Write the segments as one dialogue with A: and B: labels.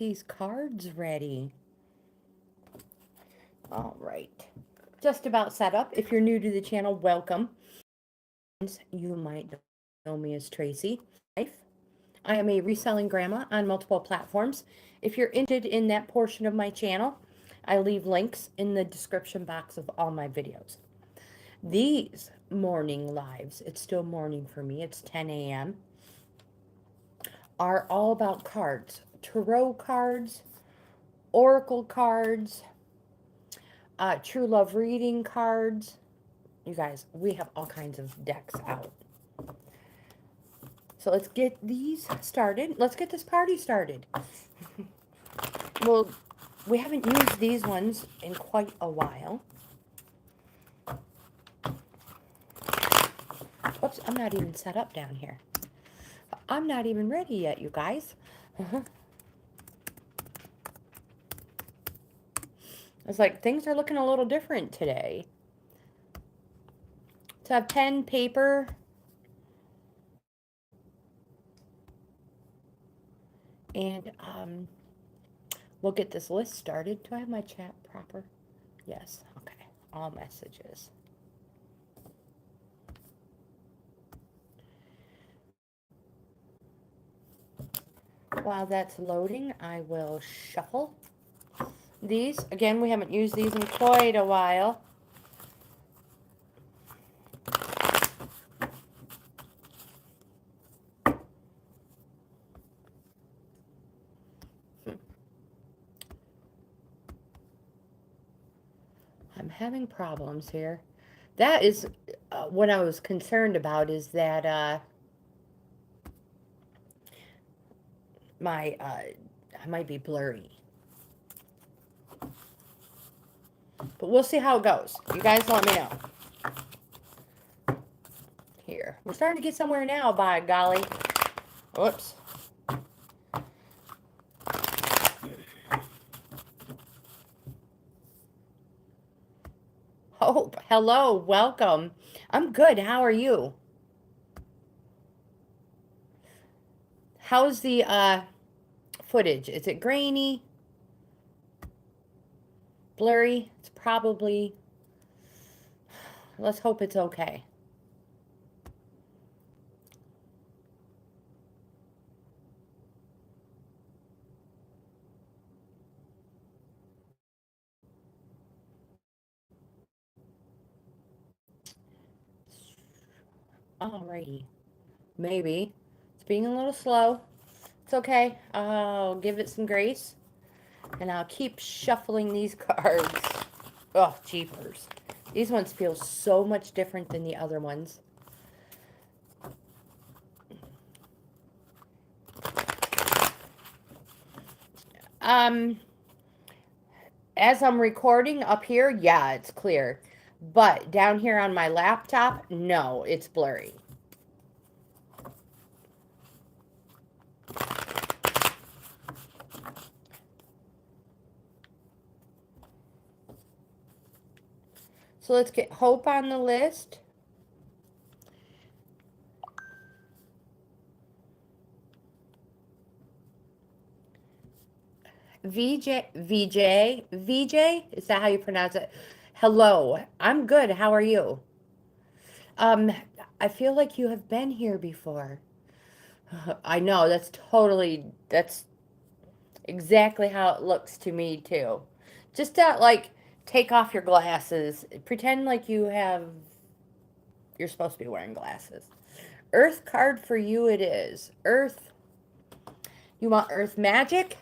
A: these cards ready. All right. Just about set up. If you're new to the channel, welcome. You might know me as Tracy. I am a reselling grandma on multiple platforms. If you're interested in that portion of my channel, I leave links in the description box of all my videos. These morning lives, it's still morning for me, it's 10 a.m., are all about cards. Tarot cards, oracle cards, true love reading cards. You guys, we have all kinds of decks out. So let's get these started. Let's get this party started. Well, we haven't used these ones in quite a while. Oops, I'm not even set up down here. I'm not even ready yet, you guys. It's like things are looking a little different today. So I have pen, paper, and we'll get this list started. Do I have my chat proper? Yes. Okay. All messages. While that's loading, I will shuffle these. Again, we haven't used these in quite a while. I'm having problems here. That is what I was concerned about, is that I might be blurry. But we'll see how it goes. You guys let me know. Here. We're starting to get somewhere now, by golly. Whoops. Oh, hello. Welcome. I'm good. How are you? How's the footage? Is it grainy? Blurry? It's probably... Let's hope it's okay. Alrighty. Maybe. It's being a little slow. It's okay. I'll give it some grace. And I'll keep shuffling these cards. Oh, jeepers. These ones feel so much different than the other ones. As I'm recording up here, yeah, it's clear. But down here on my laptop, no, it's blurry. So let's get Hope on the list. VJ, is that how you pronounce it? Hello, I'm good. How are you? I feel like you have been here before. I know, that's exactly how it looks to me too. Just like, take off your glasses. Pretend like you're supposed to be wearing glasses. Earth card for you it is. Earth. You want Earth magic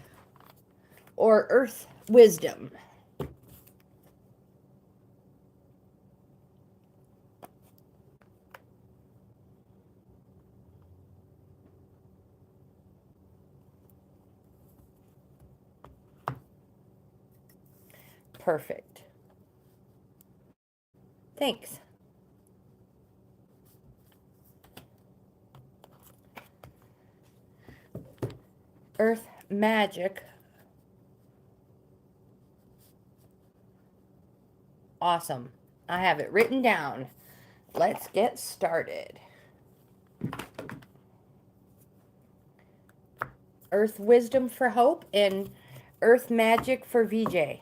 A: or Earth wisdom? Perfect. Thanks. Earth magic. Awesome. I have it written down. Let's get started. Earth Wisdom for Hope and Earth Magic for VJ.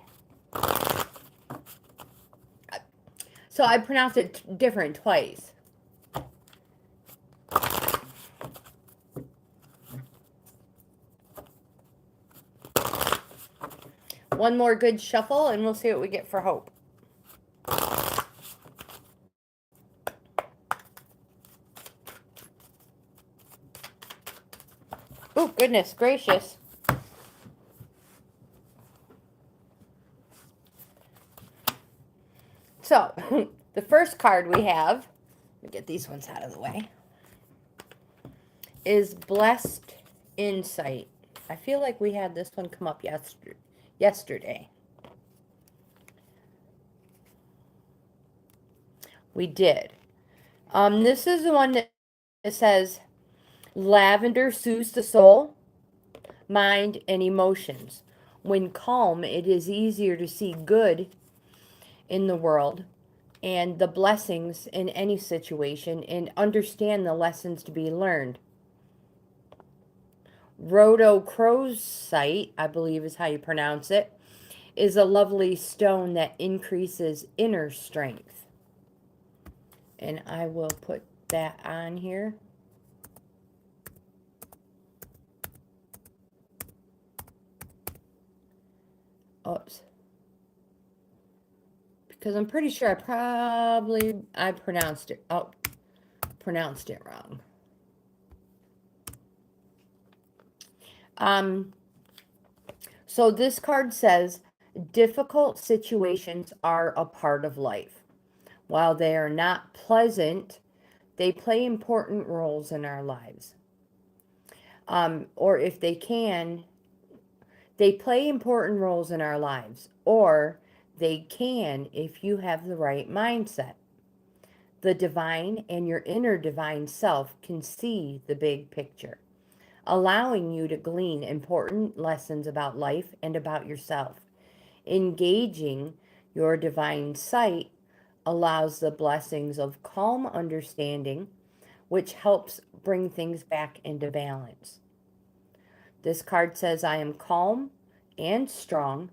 A: So I pronounced it different twice. One more good shuffle and we'll see what we get for Hope. Oh, goodness gracious. So, the first card we have, let me get these ones out of the way, is Blessed Insight. I feel like we had this one come up yesterday. We did. This is the one that says, lavender soothes the soul, mind, and emotions. When calm, it is easier to see good in the world and the blessings in any situation and understand the lessons to be learned. Rhodochrosite, I believe is how you pronounce it, is a lovely stone that increases inner strength. And I will put that on here. Oops. Because I'm pretty sure I pronounced it wrong. So this card says, difficult situations are a part of life. While they are not pleasant, they play important roles in our lives. Or if they can, they play important roles in our lives. Or they can if you have the right mindset. The divine and your inner divine self can see the big picture, allowing you to glean important lessons about life and about yourself. Engaging your divine sight allows the blessings of calm understanding, which helps bring things back into balance. This card says, I am calm and strong,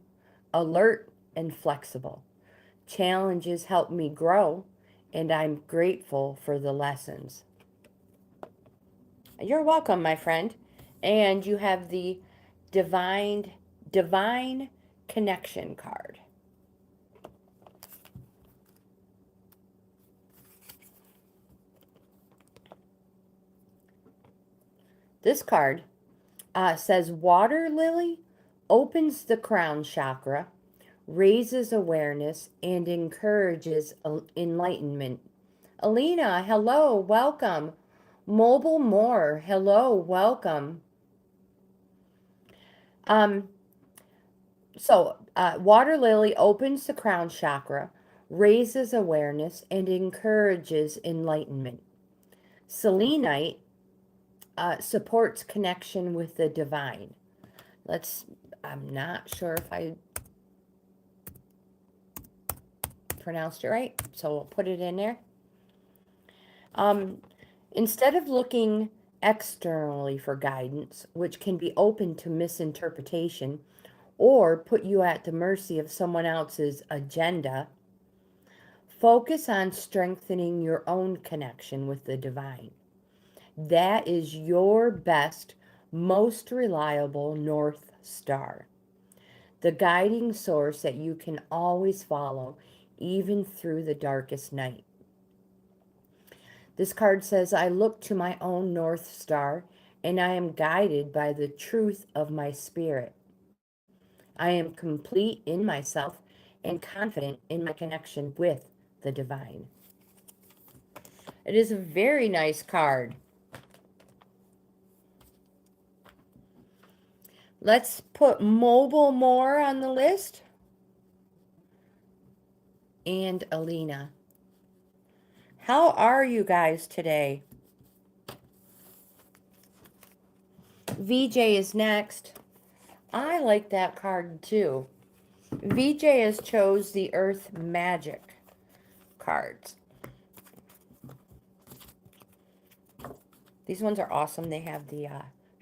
A: alert and flexible. Challenges help me grow, and I'm grateful for the lessons. You're welcome, my friend. And you have the divine connection card. This card says, water lily opens the crown chakra, raises awareness, and encourages enlightenment. Alina, hello, welcome. Mobile Moore, hello, welcome. Water lily opens the crown chakra, raises awareness, and encourages enlightenment. Selenite supports connection with the divine. I'm not sure if I pronounced it right, so we'll put it in there. Instead of looking externally for guidance, which can be open to misinterpretation or put you at the mercy of someone else's agenda, focus on strengthening your own connection with the divine. That is your best, most reliable North Star, the guiding source that you can always follow, even through the darkest night. This card says, I look to my own North Star, and I am guided by the truth of my spirit. I am complete in myself and confident in my connection with the divine. It is a very nice card. Let's put Mobile More on the list. And Alina. How are you guys today? VJ is next. I like that card too. VJ has chose the Earth Magic cards. These ones are awesome. They have the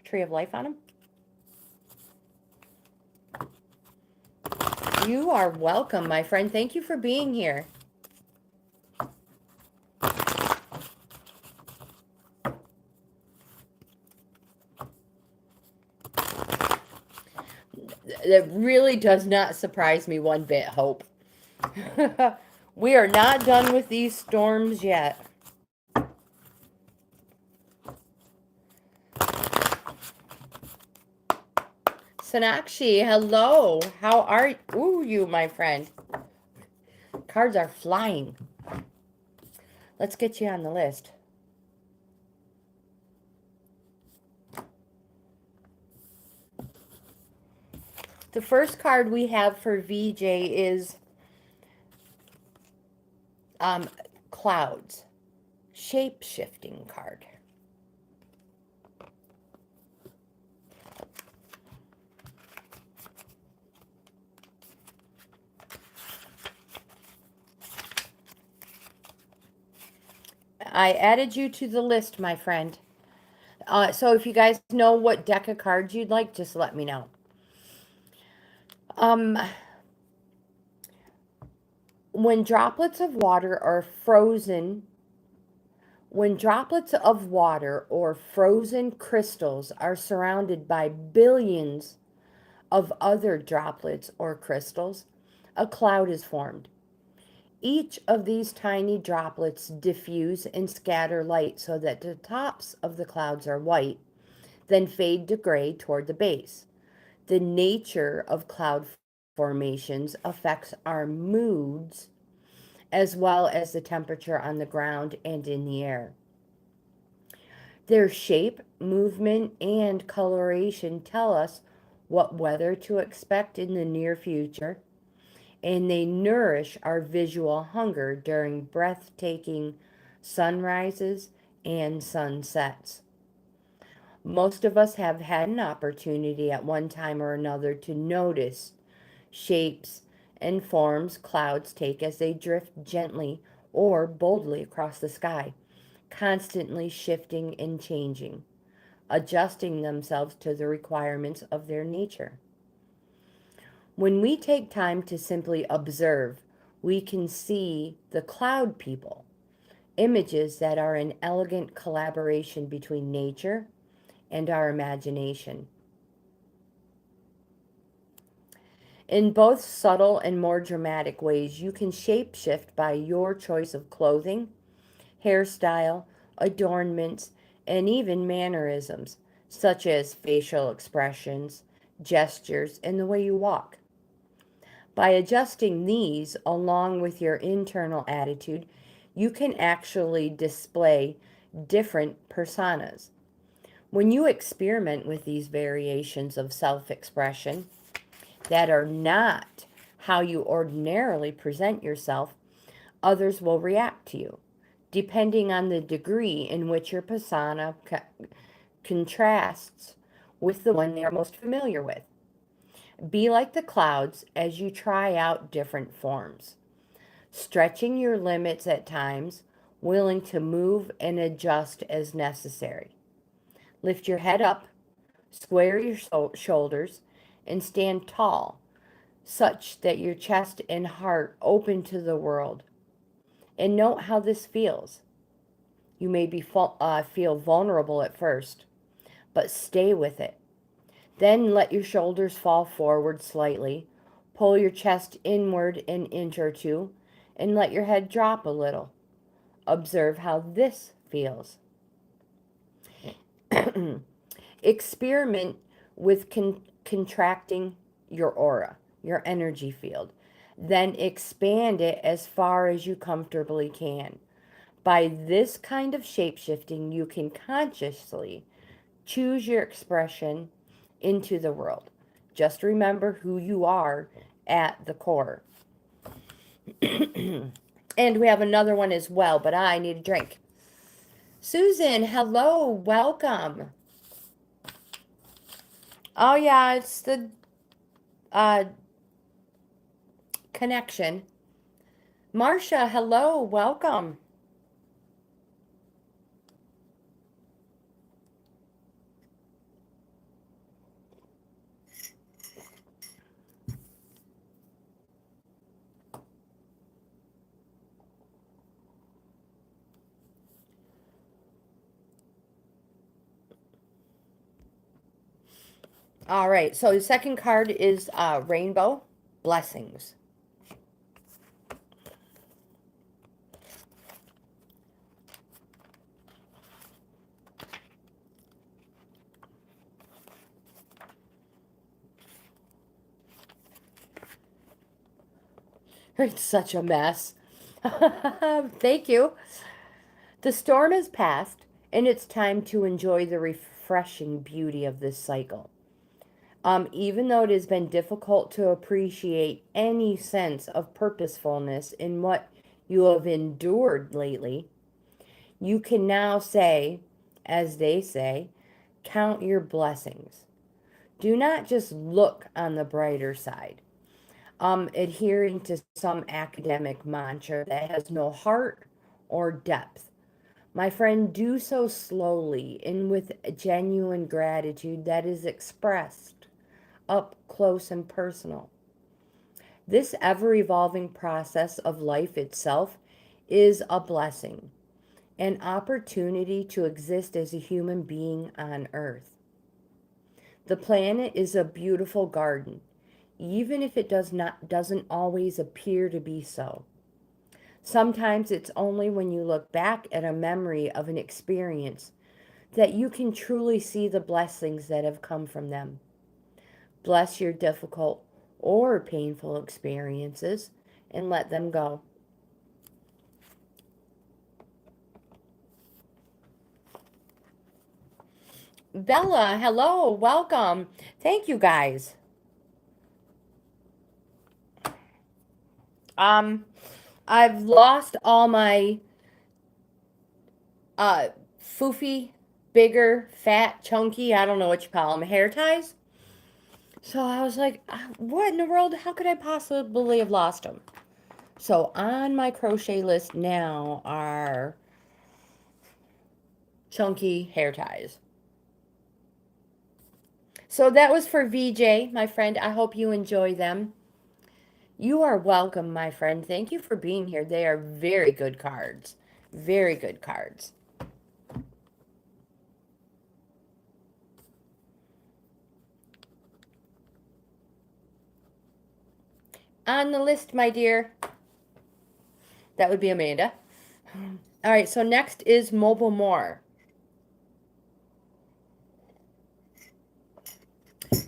A: Tree of Life on them. You are welcome, my friend. Thank you for being here. That really does not surprise me one bit, Hope. We are not done with these storms yet. Sonakshi, hello. How are you, my friend? Cards are flying. Let's get you on the list. The first card we have for VJ is Clouds. Shape-shifting card. I added you to the list, my friend. So if you guys know what deck of cards you'd like, just let me know. When droplets of water or frozen crystals are surrounded by billions of other droplets or crystals, a cloud is formed. Each of these tiny droplets diffuse and scatter light so that the tops of the clouds are white, then fade to gray toward the base. The nature of cloud formations affects our moods as well as the temperature on the ground and in the air. Their shape, movement, and coloration tell us what weather to expect in the near future, and they nourish our visual hunger during breathtaking sunrises and sunsets. Most of us have had an opportunity at one time or another to notice shapes and forms clouds take as they drift gently or boldly across the sky, constantly shifting and changing, adjusting themselves to the requirements of their nature. When we take time to simply observe, we can see the cloud people, images that are an elegant collaboration between nature and our imagination. In both subtle and more dramatic ways, you can shapeshift by your choice of clothing, hairstyle, adornments, and even mannerisms, such as facial expressions, gestures, and the way you walk. By adjusting these along with your internal attitude, you can actually display different personas. When you experiment with these variations of self-expression that are not how you ordinarily present yourself, others will react to you, depending on the degree in which your persona contrasts with the one they are most familiar with. Be like the clouds as you try out different forms, stretching your limits at times, willing to move and adjust as necessary. Lift your head up, square your shoulders, and stand tall, such that your chest and heart open to the world. And note how this feels. You may feel vulnerable at first, but stay with it. Then let your shoulders fall forward slightly. Pull your chest inward an inch or two, and let your head drop a little. Observe how this feels. Experiment with contracting your aura, your energy field. Then expand it as far as you comfortably can. By this kind of shape-shifting, you can consciously choose your expression into the world. Just remember who you are at the core. And we have another one as well, but I need a drink. Susan, hello, welcome. Oh yeah, it's the connection. Marcia, hello, welcome. All right, so the second card is Rainbow Blessings. It's such a mess. Thank you. The storm has passed, and it's time to enjoy the refreshing beauty of this cycle. Even though it has been difficult to appreciate any sense of purposefulness in what you have endured lately, you can now say, as they say, count your blessings. Do not just look on the brighter side. Adhering to some academic mantra that has no heart or depth. My friend, do so slowly and with genuine gratitude that is expressed up close and personal. This ever evolving process of life itself is a blessing, an opportunity to exist as a human being on earth. The planet is a beautiful garden, even if it doesn't always appear to be so. Sometimes it's only when you look back at a memory of an experience that you can truly see the blessings that have come from them. Bless your difficult or painful experiences and let them go. Bella, hello, welcome. Thank you guys. Um, I've lost all my uh foofy, bigger, fat, chunky, I don't know what you call them, hair ties. So I was like, what in the world? How could I possibly have lost them? So on my crochet list now are chunky hair ties. So that was for VJ, my friend. I hope you enjoy them. You are welcome, my friend. Thank you for being here. They are very good cards. Very good cards. On the list, my dear. That would be Amanda. All right, so next is Mobile More.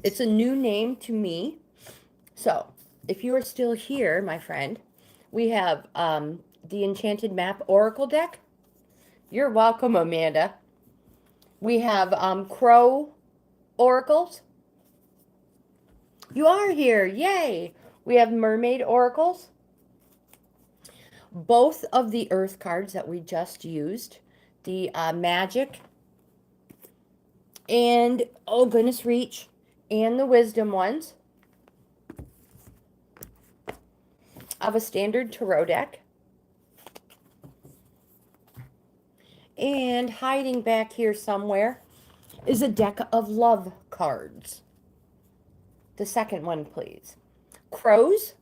A: It's a new name to me. So, if you are still here, my friend, we have the Enchanted Map Oracle deck. You're welcome, Amanda. We have Crow Oracles. You are here. Yay. We have Mermaid Oracles. Both of the Earth cards that we just used. The Magic and, oh goodness, Reach. And the Wisdom ones. Of a standard tarot deck. And hiding back here somewhere is a deck of love cards. The second one, please. Crows.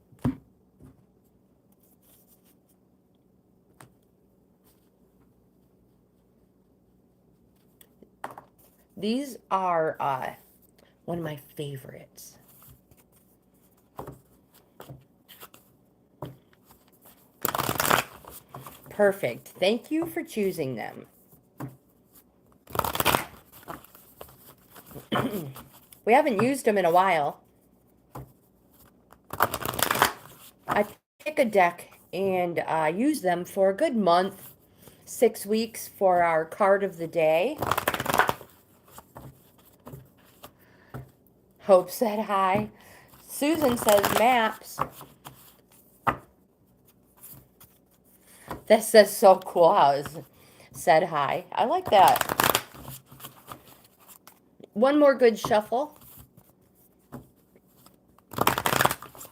A: These are one of my favorites. Perfect. Thank you for choosing them. We haven't used them in a while. I pick a deck and use them for a good month, 6 weeks for our card of the day. Hope said hi. Susan says maps. This is so cool how it said hi. I like that. One more good shuffle.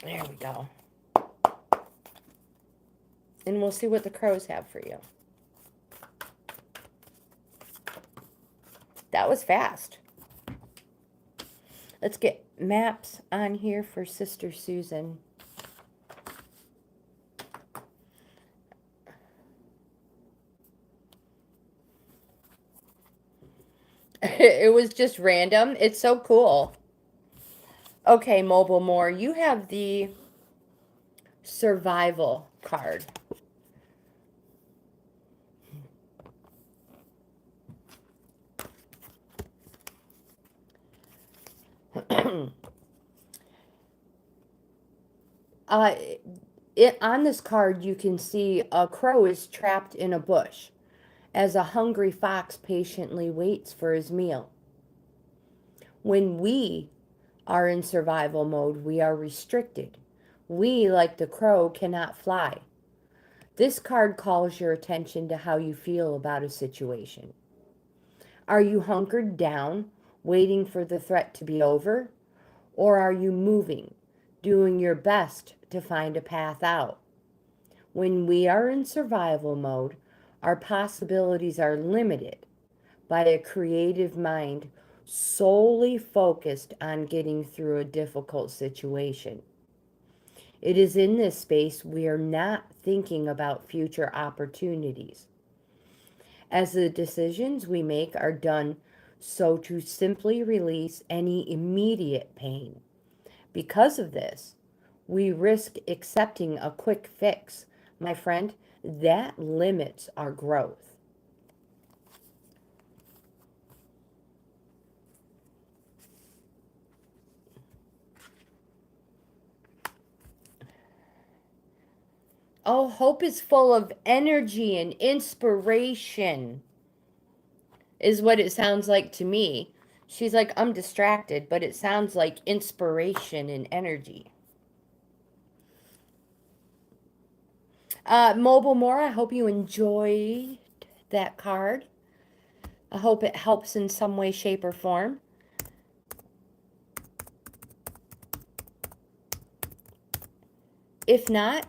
A: There we go. And we'll see what the crows have for you. That was fast. Let's get maps on here for Sister Susan. It was just random. It's so cool. Okay, Mobile More, you have the survival card. uh, on this card, you can see a crow is trapped in a bush as a hungry fox patiently waits for his meal. When we are in survival mode, we are restricted. We, like the crow, cannot fly. This card calls your attention to how you feel about a situation. Are you hunkered down, waiting for the threat to be over? Or are you moving, doing your best to find a path out? When we are in survival mode, our possibilities are limited by a creative mind solely focused on getting through a difficult situation. It is in this space we are not thinking about future opportunities, as the decisions we make are done so to simply release any immediate pain. Because of this, we risk accepting a quick fix. My friend, that limits our growth. Oh, hope is full of energy and inspiration, is what it sounds like to me. She's like, I'm distracted, but it sounds like inspiration and energy. Mobile More, I hope you enjoyed that card. I hope it helps in some way, shape, or form. If not,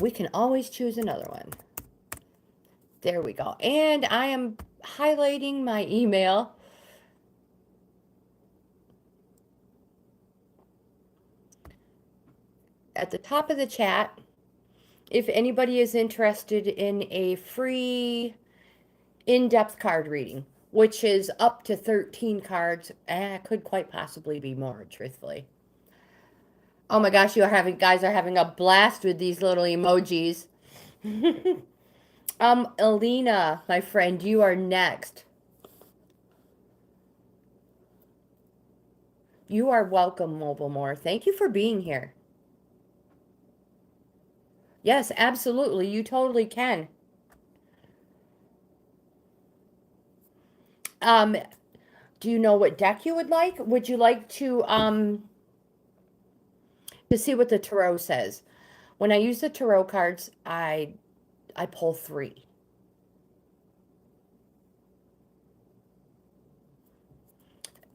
A: we can always choose another one. There we go. And I am highlighting my email. At the top of the chat, if anybody is interested in a free in-depth card reading, which is up to 13 cards, could quite possibly be more, truthfully. Oh my gosh, guys are having a blast with these little emojis. Alina, my friend, you are next. You are welcome, Mobile More. Thank you for being here. Yes, absolutely. You totally can. Do you know what deck you would like? Would you like to see what the tarot says? When I use the tarot cards, I pull 3.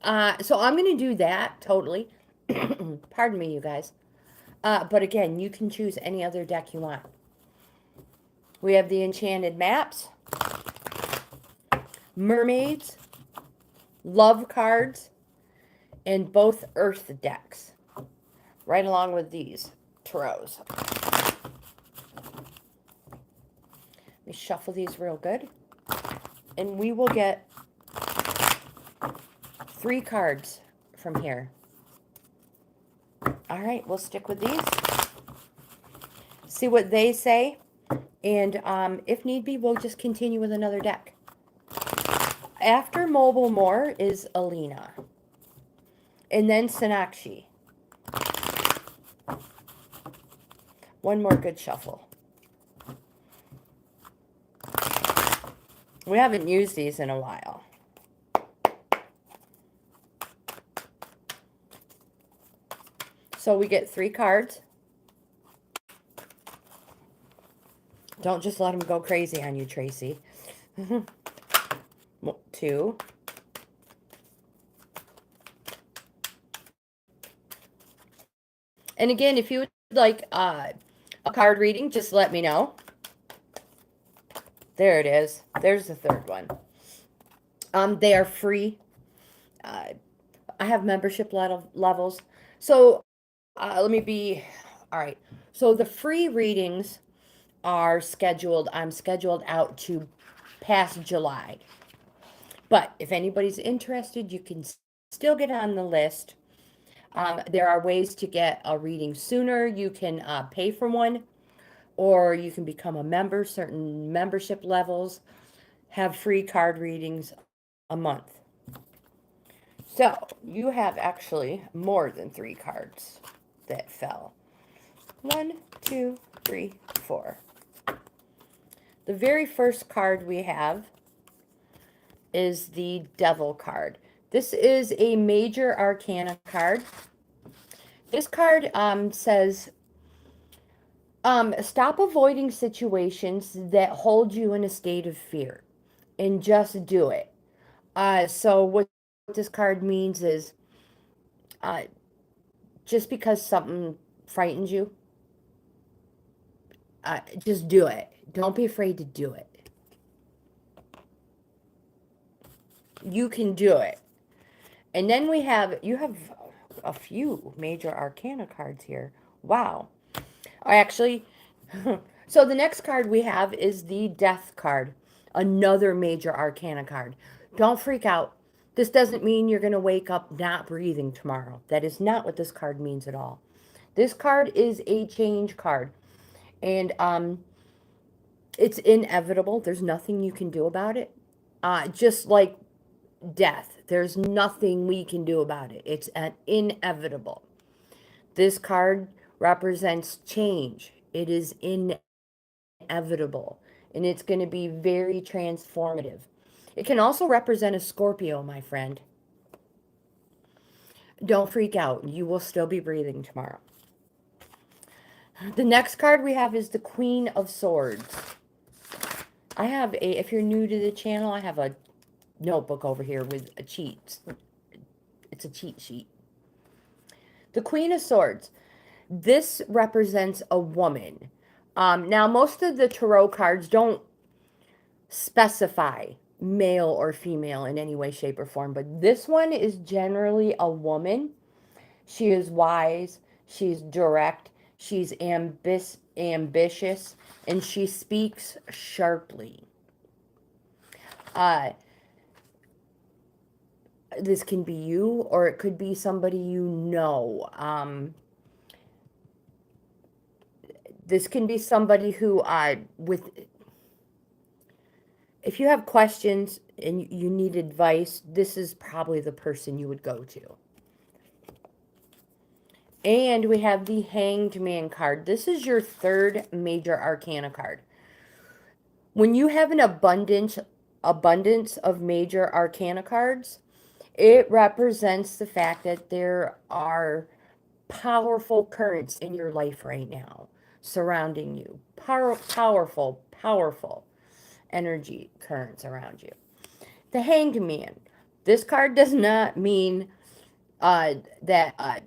A: So I'm going to do that totally. Pardon me, you guys. But again, you can choose any other deck you want. We have the Enchanted Maps, Mermaids, Love cards, and both Earth decks. Right along with these tarots. Let me shuffle these real good. And we will get 3 cards from here. All right, we'll stick with these. See what they say. And if need be, we'll just continue with another deck. After Mobile More is Alina. And then Sonakshi. One more good shuffle. We haven't used these in a while. So we get 3 cards. Don't just let them go crazy on you, Tracy. 2. And again, if you would like a card reading, just let me know. There it is. There's the 3rd one. They are free. I have membership levels. So let me be... All right. So the free readings are scheduled. I'm scheduled out to past July. But if anybody's interested, you can still get on the list. There are ways to get a reading sooner. You can pay for one, or you can become a member. Certain membership levels have free card readings a month. So you have actually more than 3 cards that fell. 1, 2, 3, 4. The very first card we have is the Devil card. This is a major arcana card. This card says, stop avoiding situations that hold you in a state of fear and just do it. So what this card means is just because something frightens you, just do it. Don't be afraid to do it. You can do it. And then you have a few major arcana cards here. Wow. Actually, so the next card we have is the Death card, another major arcana card. Don't freak out. This doesn't mean you're going to wake up not breathing tomorrow. That is not what this card means at all. This card is a change card. And it's inevitable. There's nothing you can do about it. Just like death, there's nothing we can do about it. It's an inevitable. This card represents change. It is inevitable, and it's going to be very transformative. It can also represent a Scorpio, my friend. Don't freak out. You will still be breathing tomorrow. The next card we have is the Queen of Swords. If you're new to the channel, I have a notebook over here with a cheat. It's a cheat sheet. The Queen of Swords. This represents a woman. Now, most of the tarot cards don't specify male or female in any way, shape, or form, but this one is generally a woman. She is wise, she's direct, she's ambitious, and she speaks sharply. This can be you, or it could be somebody you know. This can be somebody who, if you have questions and you need advice, this is probably the person you would go to. And we have the Hanged Man card. This is your third major arcana card. When you have an abundance of major arcana cards, it represents the fact that there are powerful currents in your life right now surrounding you. Powerful energy currents around you. The Hanged Man. This card does not mean that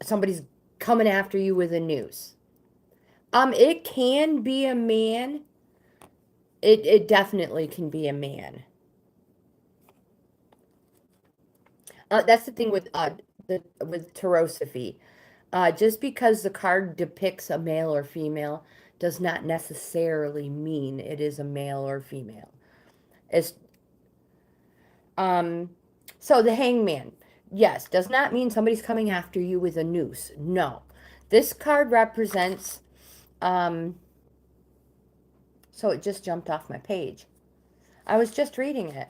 A: somebody's coming after you with a noose. It can be a man. It definitely can be a man. That's the thing with Tarosophy. Just because the card depicts a male or female does not necessarily mean it is a male or female. So the Hangman, yes, does not mean somebody's coming after you with a noose. No. This card represents, so it just jumped off my page. I was just reading it.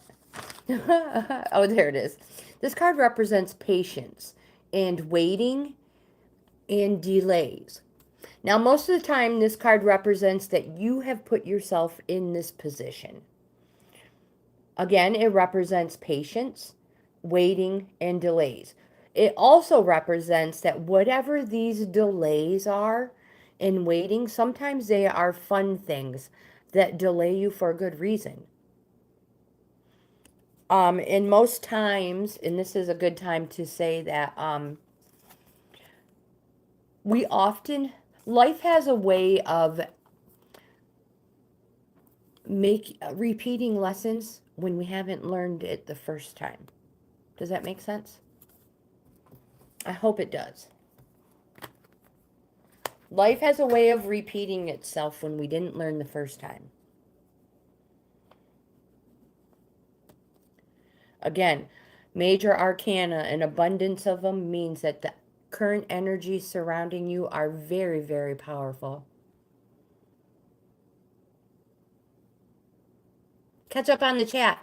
A: Oh, there it is. This card represents patience and waiting and delays. Now, most of the time, this card represents that you have put yourself in this position. Again, it represents patience, waiting, and delays. It also represents that whatever these delays are in waiting, sometimes they are fun things that delay you for a good reason. And most times, and this is a good time to say that, life has a way of repeating lessons when we haven't learned it the first time. Does that make sense? I hope it does. Life has a way of repeating itself when we didn't learn the first time. Again, Major arcana, an abundance of them means that the current energies surrounding you are very, very powerful. Catch up on the chat.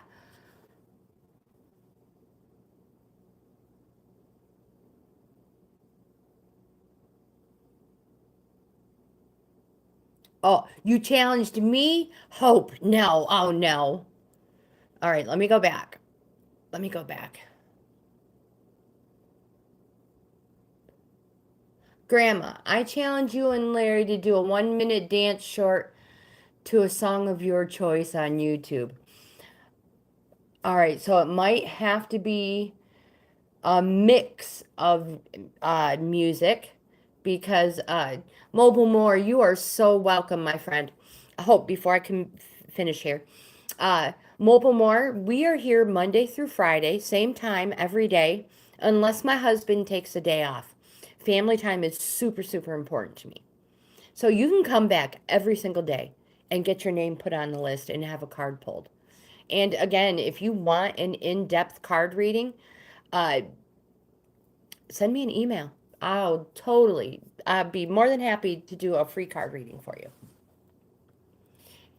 A: Oh, you challenged me? Hope. No. Oh, no. All right, let me go back. Let me go back. Grandma, I challenge you and Larry to do a 1 minute dance short to a song of your choice on YouTube. All right, so it might have to be a mix of music because Mobile More, you are so welcome, my friend. I hope before I can finish here. Mobile More, we are here Monday through Friday, same time every day, unless my husband takes a day off. Family time is super, super important to me. So you can come back every single day and get your name put on the list and have a card pulled. And again, if you want an in depth card reading, uh, send me an email. I'd be more than happy to do a free card reading for you.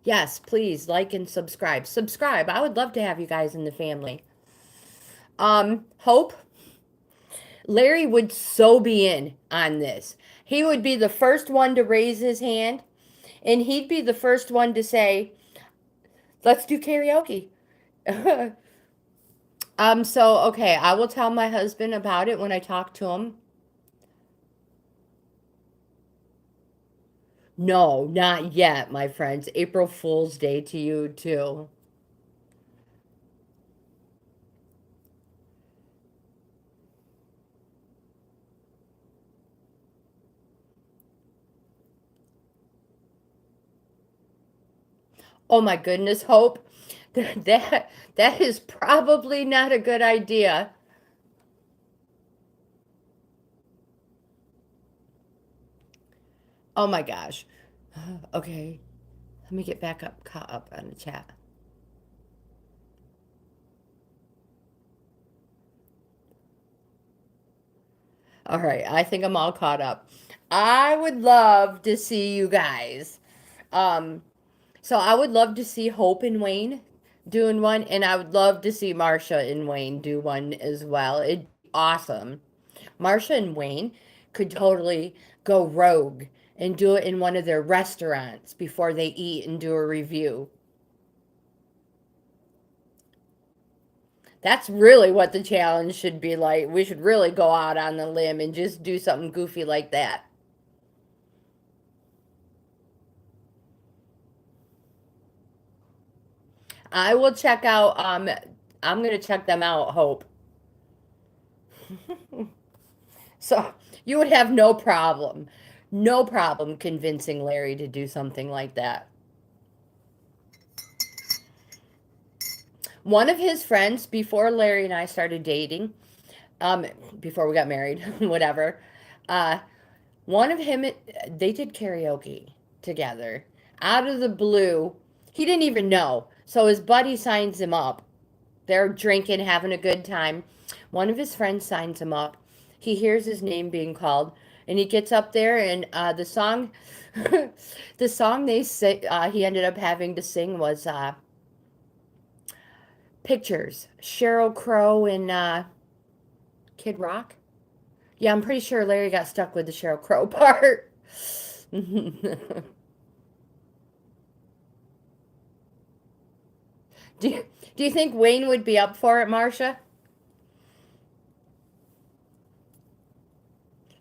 A: Yes, please like and subscribe. Subscribe. I would love to have you guys in the family. Hope, Larry would so be in on this. He would be the first one to raise his hand, and he'd be the first one to say, let's do karaoke. So okay, I will tell my husband about it when I talk to him. No, not yet, my friends. April Fool's Day to you too. Oh my goodness, Hope. That is probably not a good idea. Oh my gosh. Okay, let me get back up, caught up on the chat. All right, I think I'm all caught up. I would love to see you guys. Um, so I would love to see Hope and Wayne doing one, and I would love to see Marsha and Wayne do one as well. It'd be awesome. Marsha and Wayne could totally go rogue and do it in one of their restaurants before they eat and do a review. That's really what the challenge should be like. We should really go out on the limb and just do something goofy like that. I will check out I'm going to check them out, Hope. So, you would have no problem. No problem convincing Larry to do something like that. One of his friends before Larry and I started dating, um before we got married, whatever. Uh One of him, they did karaoke together out of the blue. He didn't even know. So his buddy signs him up. They're drinking, having a good time. One of his friends signs him up. He hears his name being called, and he gets up there, and the song, the song he ended up having to sing was "Pictures." Sheryl Crow and Kid Rock. Yeah, I'm pretty sure Larry got stuck with the Sheryl Crow part. Do you think Wayne would be up for it, Marcia?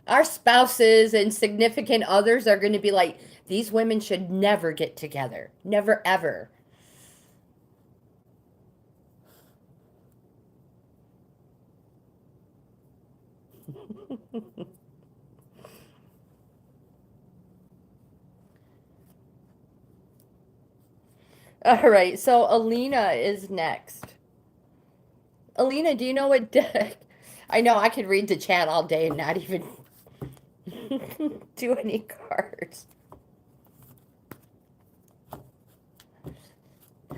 A: Our spouses and significant others are going to be like, these women should never get together. Never, ever. All right, so Alina is next. Alina, do you know what? I know I could read the chat all day and not even do any cards.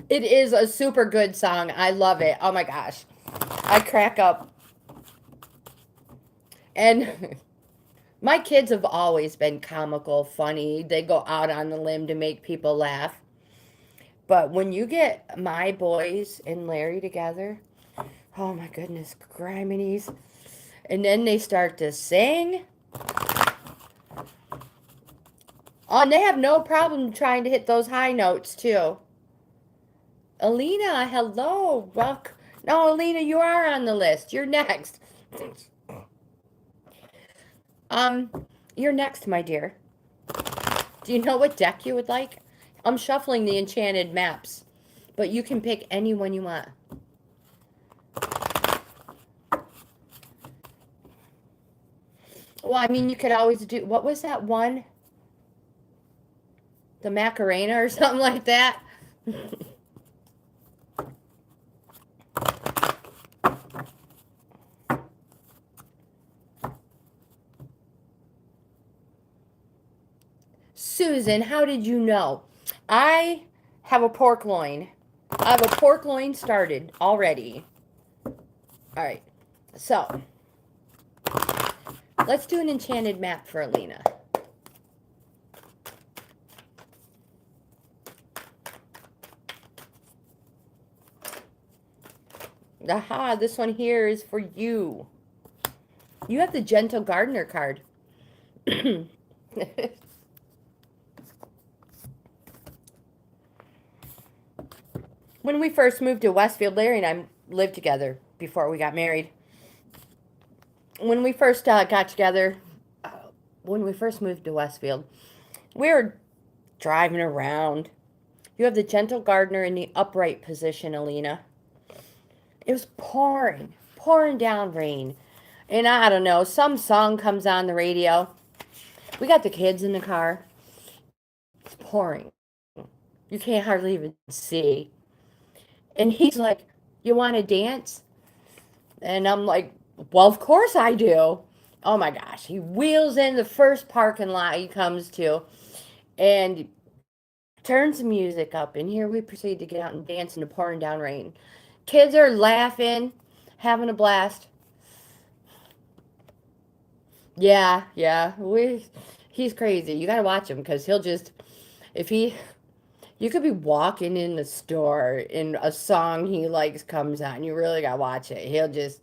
A: It is a super good song. I love it. Oh my gosh. I crack up. And my kids have always been comical, funny. They go out on the limb to make people laugh. But when you get my boys and Larry together, oh my goodness, criminies. And then they start to sing. Oh, and they have no problem trying to hit those high notes too. Alina, hello. Welcome. No, Alina, you are on the list. You're next. Um, you're next, my dear. Do you know what deck you would like? I'm shuffling the enchanted maps, but you can pick any one you want. Well, I mean, you could always do, what was that one? The Macarena or something like that? Susan, how did you know? I have a pork loin. I have a pork loin started already. All right, so let's do an enchanted map for Alina. Aha, this one here is for you. You have the Gentle Gardener card. When we first moved to Westfield, Larry and I lived together before we got married. When we first got together, when we first moved to Westfield, we were driving around. You have the Gentle Gardener in the upright position, Alina. It was pouring down rain. And I don't know, some song comes on the radio. We got the kids in the car. It's pouring. You can't hardly even see. And he's like, you want to dance? And I'm like, well, of course I do. Oh my gosh. He wheels in the first parking lot he comes to and turns the music up. And here we proceed to get out and dance in the pouring down rain. Kids are laughing, having a blast. Yeah. He's crazy. You got to watch him because he'll just, you could be walking in the store and a song he likes comes on. You really got to watch it. He'll just,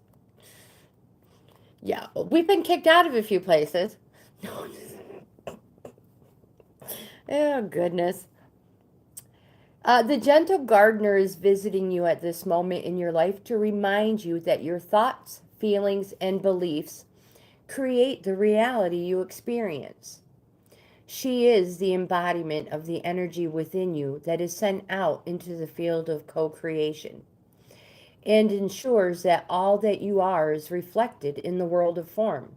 A: yeah. We've been kicked out of a few places. Oh, goodness. The Gentle Gardener is visiting you at this moment in your life to remind you that your thoughts, feelings, and beliefs create the reality you experience. She is the embodiment of the energy within you that is sent out into the field of co-creation and ensures that all that you are is reflected in the world of form.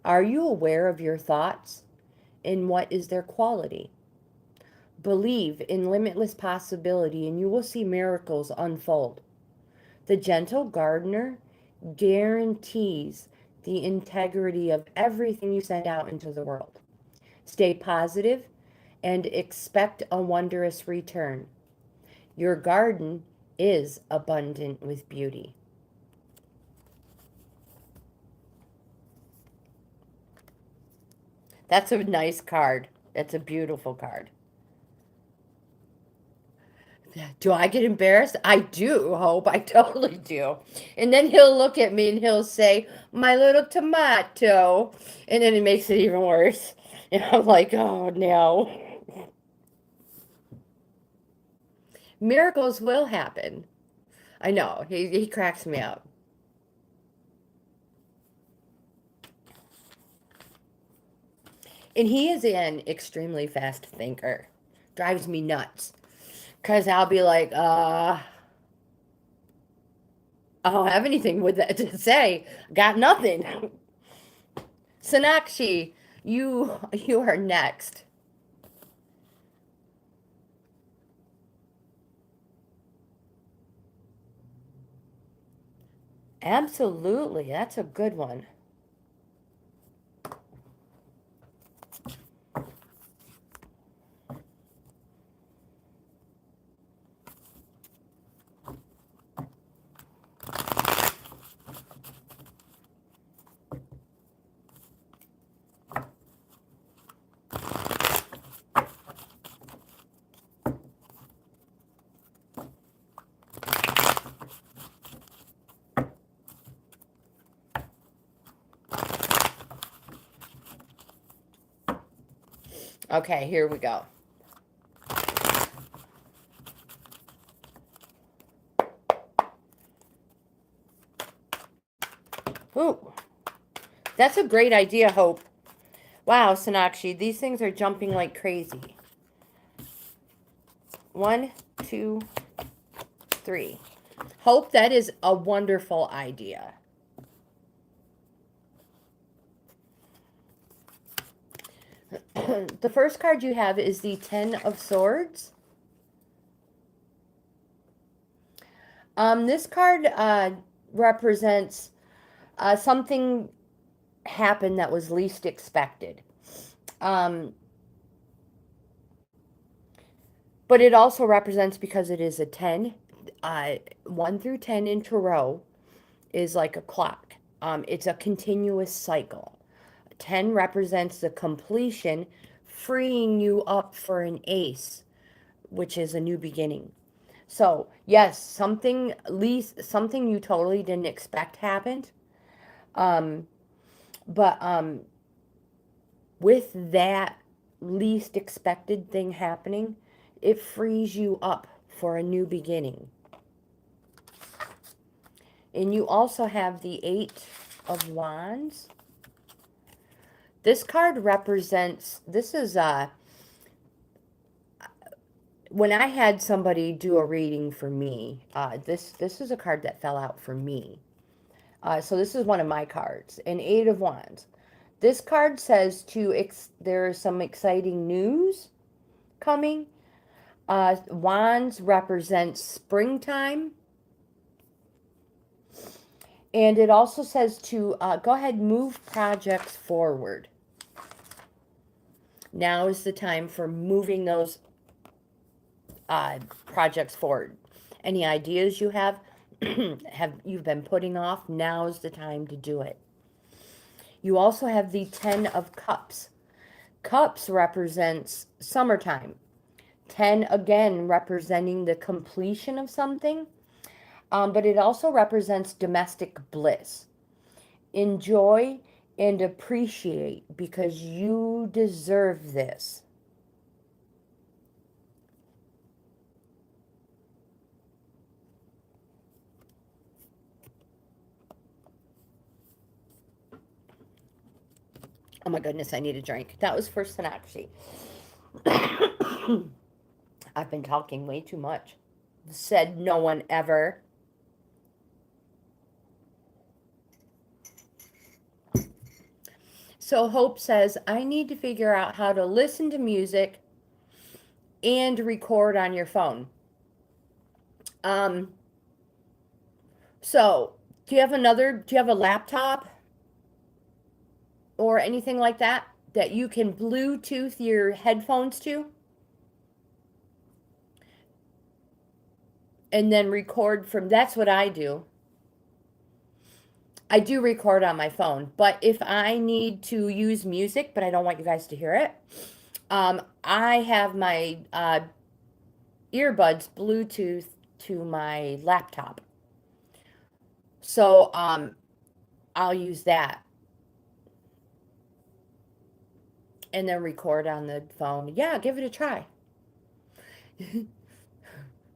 A: Are you aware of your thoughts and what is their quality? Believe in limitless possibility and you will see miracles unfold. The Gentle Gardener guarantees the integrity of everything you send out into the world. Stay positive and expect a wondrous return. Your garden is abundant with beauty. That's a nice card. That's a beautiful card. Do I get embarrassed? I do, Hope. I totally do. And then he'll look at me and he'll say, my little tomato. And then it makes it even worse. And I'm like, oh no. Miracles will happen. I know. He cracks me up. And he is an extremely fast thinker. Drives me nuts. Because I'll be like, I don't have anything with that to say. Got nothing. Sonakshi, you are next. Absolutely. That's a good one. Okay, here we go. Ooh, that's a great idea, Hope. Wow, Sonakshi, these things are jumping like crazy. 1, 2, 3. Hope, that is a wonderful idea. The first card you have is the Ten of Swords. This card represents something happened that was least expected. But it also represents, because it is a 10, 1 through 10 in Tarot is like a clock. It's a continuous cycle. 10 represents the completion, freeing you up for an ace, which is a new beginning. So, yes, something you totally didn't expect happened. But with that least expected thing happening, it frees you up for a new beginning. And you also have the Eight of Wands. This card represents, this is when I had somebody do a reading for me, this is a card that fell out for me. So this is one of my cards, an Eight of Wands. This card says there is some exciting news coming. Wands represents springtime. And it also says to go ahead and move projects forward. Now is the time for moving those projects forward. Any ideas you have you've been putting off, now is the time to do it. You also have the Ten of Cups. Cups represents summertime. 10 again representing the completion of something, but it also represents domestic bliss. Enjoy and appreciate, because you deserve this. Oh my goodness, I need a drink. That was for Sonakshi. I've been talking way too much. Said no one ever. So Hope says, I need to figure out how to listen to music and record on your phone. So do you have a laptop or anything like that you can Bluetooth your headphones to? And then record from, that's what I do. I do record on my phone, but if I need to use music, but I don't want you guys to hear it, I have my earbuds Bluetooth to my laptop. So I'll use that. And then record on the phone. Yeah, give it a try.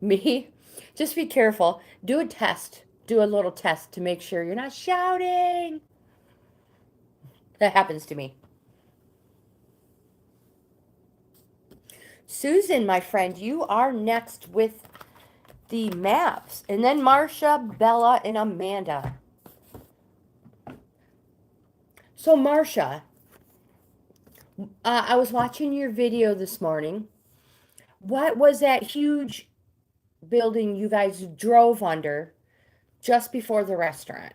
A: Me? Just be careful. Do a test. Do a little test to make sure you're not shouting. That happens to me. Susan, my friend, you are next with the maps. And then Marsha, Bella, and Amanda. So Marsha, I was watching your video this morning. What was that huge building you guys drove under just before the restaurant?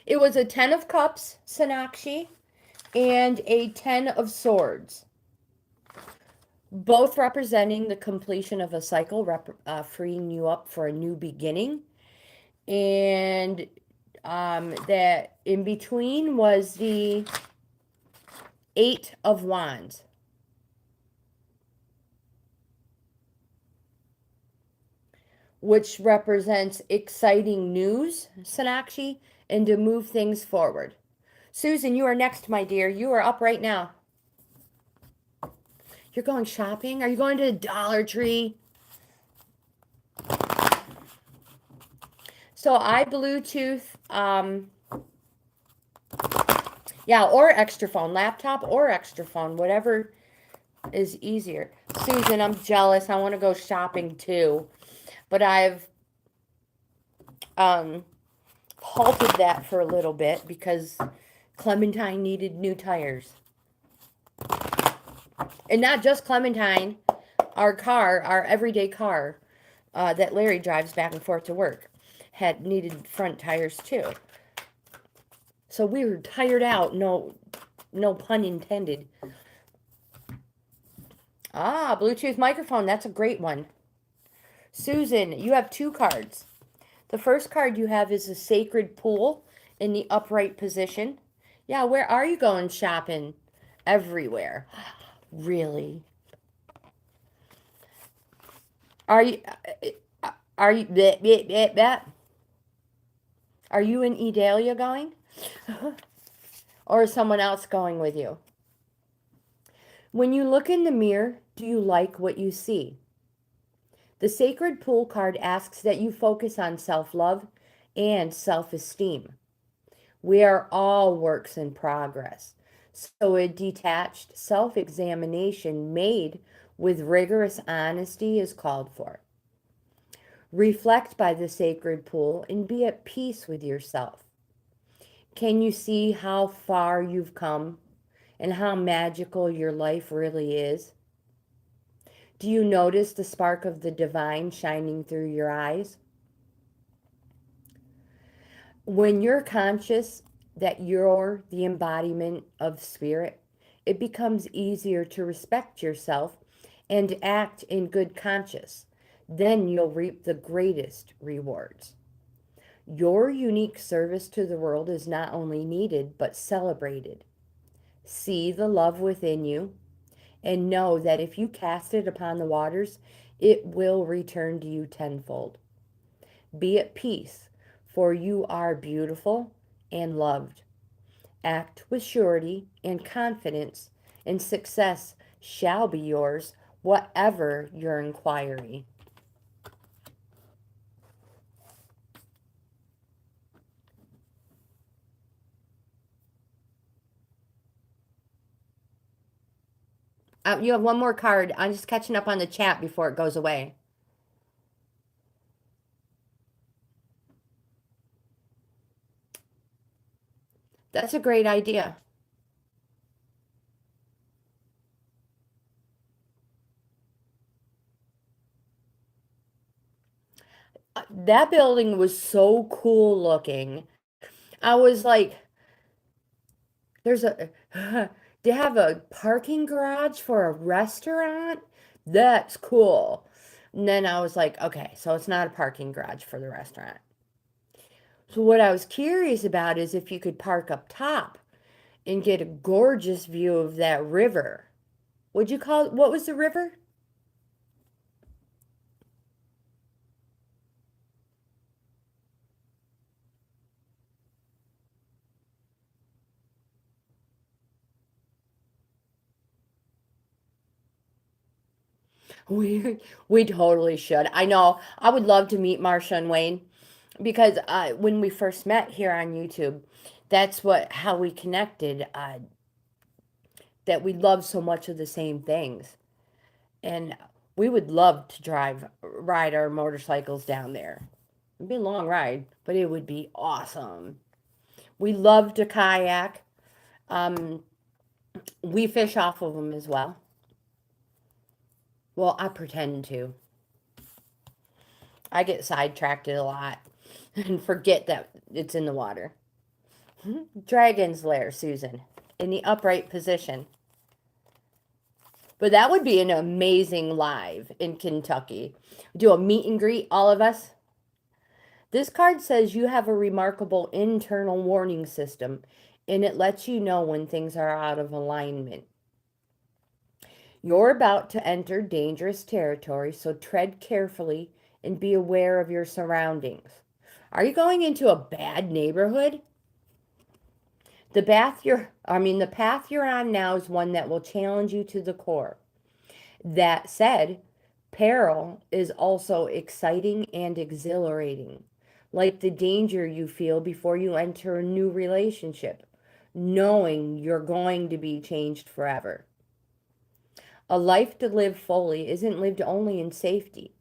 A: It was a 10 of Cups, Sonakshi, and a 10 of Swords. Both representing the completion of a cycle, freeing you up for a new beginning. And that in between was the 8 of Wands. which represents exciting news, Sonakshi, and to move things forward. Susan, you are next, my dear. You are up right now. You're going shopping? Are you going to the Dollar Tree? So I Bluetooth, yeah, or extra phone, laptop or extra phone, whatever is easier. Susan, I'm jealous. I want to go shopping too, but I've um, halted that for a little bit because Clementine needed new tires. And not just Clementine, our car, our everyday car that Larry drives back and forth to work, had needed front tires too. So we were tired out, no pun intended. Ah, Bluetooth microphone, that's a great one. Susan, you have two cards. The first card you have is a sacred pool in the upright position. Yeah, where are you going shopping? Everywhere. Really? Are you are you bleh, bleh, bleh, bleh. Are you and Edalia going? Or is someone else going with you? When you look in the mirror, do you like what you see? The Sacred Pool card asks that you focus on self-love and self-esteem. We are all works in progress. So a detached self-examination made with rigorous honesty is called for. Reflect by the sacred pool and be at peace with yourself. Can you see how far you've come and how magical your life really is? Do you notice the spark of the divine shining through your eyes? When you're conscious that you're the embodiment of spirit, it becomes easier to respect yourself and act in good conscience. Then you'll reap the greatest rewards. Your unique service to the world is not only needed, but celebrated. See the love within you and know that if you cast it upon the waters, it will return to you tenfold. Be at peace, for you are beautiful and loved. Act with surety and confidence, and success shall be yours, whatever your inquiry. You have one more card. I'm just catching up on the chat before it goes away. That's a great idea. That building was so cool looking. I was like, there's a, they have a parking garage for a restaurant? That's cool. And then I was like, okay, so it's not a parking garage for the restaurant. So what I was curious about is if you could park up top and get a gorgeous view of that river. Would you call it, what was the river? We we totally should. I know. I would love to meet Marsha and Wayne because when we first met here on YouTube, that's what how we connected. That we love so much of the same things, and we would love to ride our motorcycles down there. It'd be a long ride, but it would be awesome. We love to kayak. Um, we fish off of them as well. Well, I pretend to. I get sidetracked a lot and forget that it's in the water. Dragon's Lair, Susan, in the upright position. But that would be an amazing live in Kentucky. Do a meet and greet, all of us. This card says you have a remarkable internal warning system, and it lets you know when things are out of alignment. You're about to enter dangerous territory, so tread carefully and be aware of your surroundings. Are you going into a bad neighborhood? The path you're on now is one that will challenge you to the core. That said, peril is also exciting and exhilarating, like the danger you feel before you enter a new relationship, knowing you're going to be changed forever. A life to live fully isn't lived only in safety.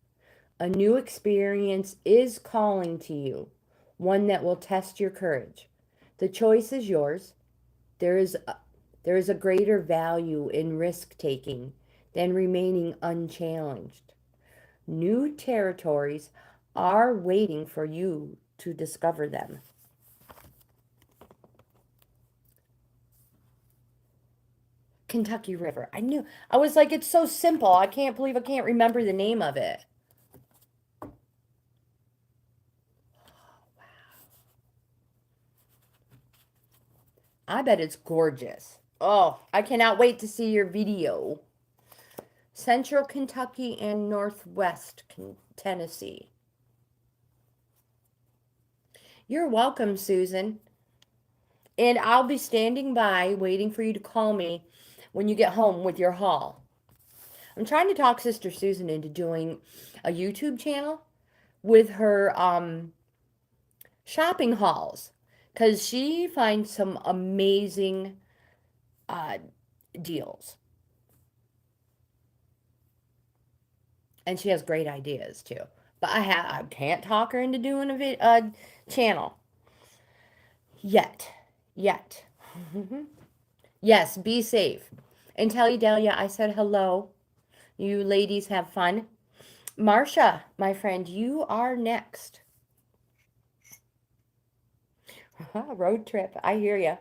A: A new experience is calling to you, one that will test your courage. The choice is yours. There is a, there is a greater value in risk taking than remaining unchallenged. New territories are waiting for you to discover them. Kentucky River. I was like, it's so simple. I can't believe I can't remember the name of it. I bet it's gorgeous. Oh, I cannot wait to see your video. Central Kentucky and Northwest Tennessee. You're welcome, Susan. And I'll be standing by waiting for you to call me when you get home with your haul. I'm trying to talk Sister Susan into doing a YouTube channel with her shopping hauls because she finds some amazing deals. And she has great ideas too. But I can't talk her into doing a channel yet. Yes, be safe. And tell you, Delia, I said hello. You ladies have fun. Marcia, my friend, you are next. Road trip. I hear ya.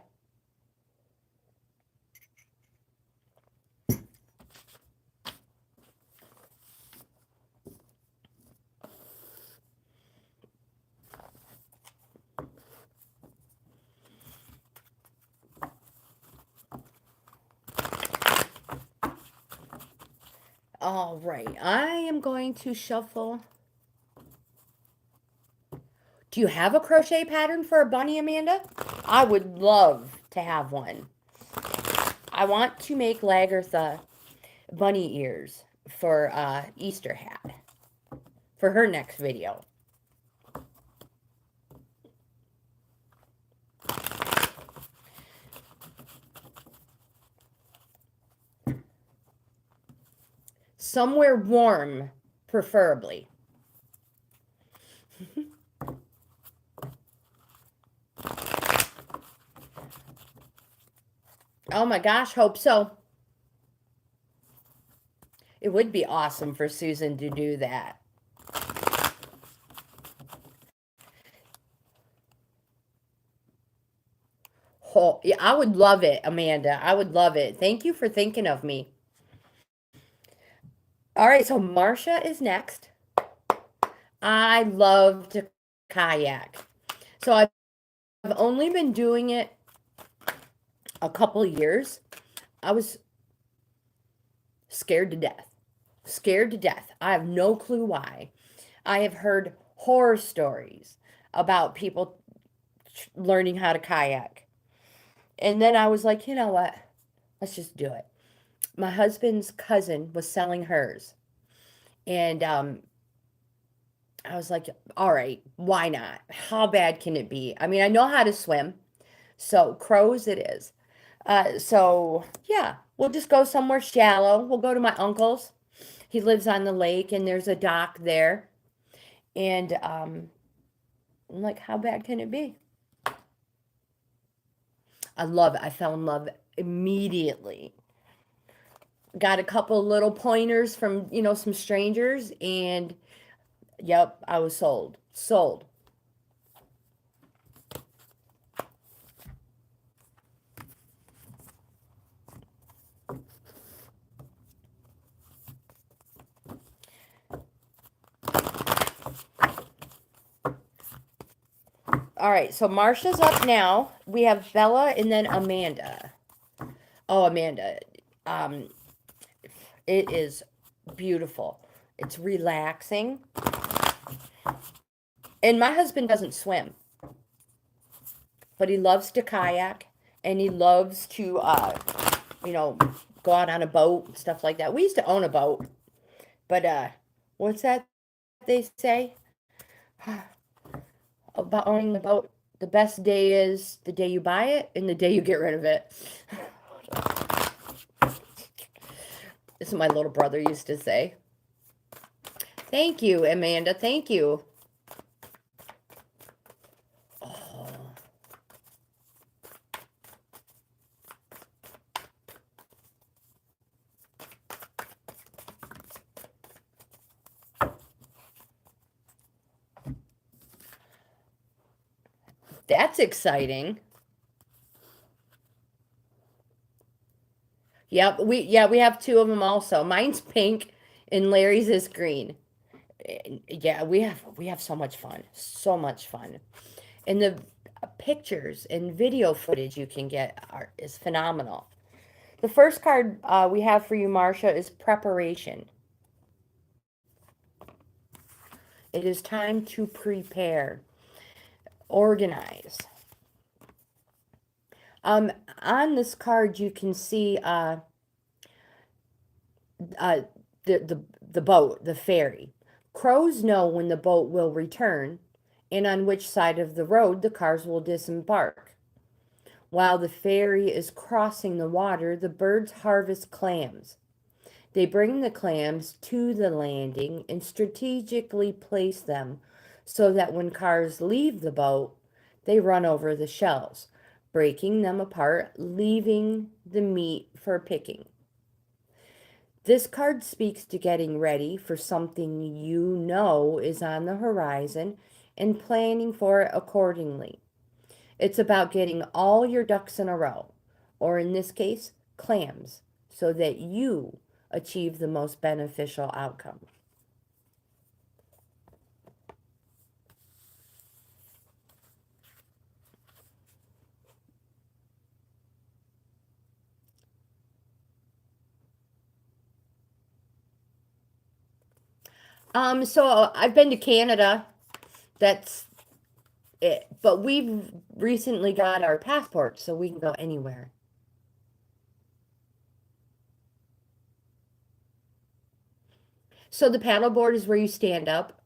A: All right, I am going to shuffle. Do you have a crochet pattern for a bunny, Amanda? I would love to have one. I want to make Lagertha bunny ears for Easter hat for her next video. Somewhere warm, preferably. Oh my gosh, hope so. It would be awesome for Susan to do that. Oh, yeah, I would love it, Amanda. I would love it. Thank you for thinking of me. All right, so Marcia is next. I love to kayak. So I've only been doing it a couple years. I was scared to death. Scared to death. I have no clue why. I have heard horror stories about people learning how to kayak. And then I was like, you know what? Let's just do it. My husband's cousin was selling hers. And I was like, all right, why not? How bad can it be? I mean, I know how to swim. So crows it is. So yeah, we'll just go somewhere shallow. We'll go to my uncle's. He lives on the lake and there's a dock there. And I'm like, how bad can it be? I love it. I fell in love immediately. Got a couple little pointers from, some strangers and yep, I was sold. Sold. All right, so Marcia's up now. We have Bella and then Amanda. Oh, Amanda. It is beautiful. It's relaxing. And my husband doesn't swim, but he loves to kayak and he loves to, you know, go out on a boat and stuff like that. We used to own a boat, but what's that they say about owning a boat? The best day is the day you buy it and the day you get rid of it. This is what my little brother used to say. Thank you, Amanda. Thank you. Oh. That's exciting. Yep, we have two of them also. Mine's pink and Larry's is green. Yeah, we have so much fun. So much fun. And the pictures and video footage you can get is phenomenal. The first card we have for you, Marcia, is preparation. It is time to prepare, organize. On this card, you can see uh, the boat, the ferry. Crows know when the boat will return and on which side of the road the cars will disembark. While the ferry is crossing the water, the birds harvest clams. They bring the clams to the landing and strategically place them so that when cars leave the boat, they run over the shells, breaking them apart, leaving the meat for picking. This card speaks to getting ready for something you know is on the horizon and planning for it accordingly. It's about getting all your ducks in a row, or in this case, clams, so that you achieve the most beneficial outcome. So I've been to Canada. That's it. But we've recently got our passport, so we can go anywhere. So the paddleboard is where you stand up.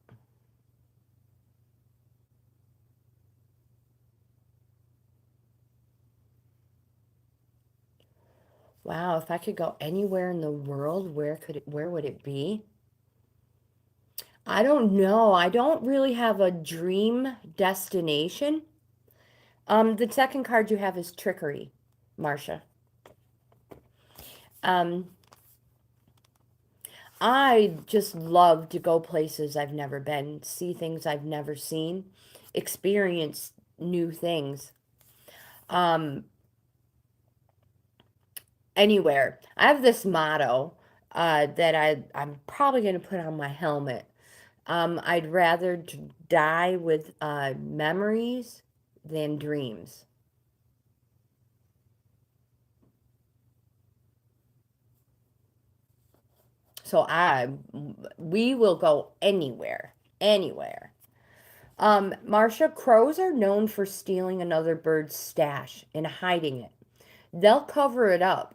A: Wow, if I could go anywhere in the world, where would it be? I don't know. I don't really have a dream destination. The second card you have is trickery, Marcia. Um, I just love to go places I've never been, see things I've never seen, experience new things. Um, Anywhere. I have this motto that I'm probably going to put on my helmet. I'd rather die with memories than dreams. So we will go anywhere, anywhere. Marcia, crows are known for stealing another bird's stash and hiding it. They'll cover it up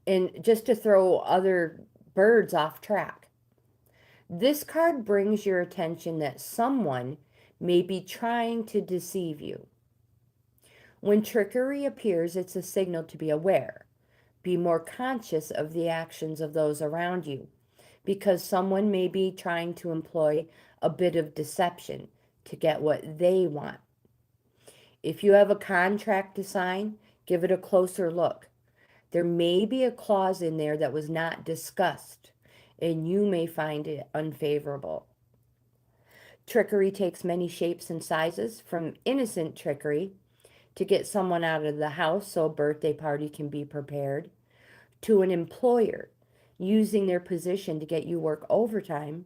A: and just to throw other birds off track. This card brings your attention that someone may be trying to deceive you. When trickery appears, it's a signal to be aware. Be more conscious of the actions of those around you because someone may be trying to employ a bit of deception to get what they want. If you have a contract to sign, give it a closer look. There may be a clause in there that was not discussed, and you may find it unfavorable. Trickery takes many shapes and sizes, from innocent trickery to get someone out of the house so a birthday party can be prepared, to an employer using their position to get you work overtime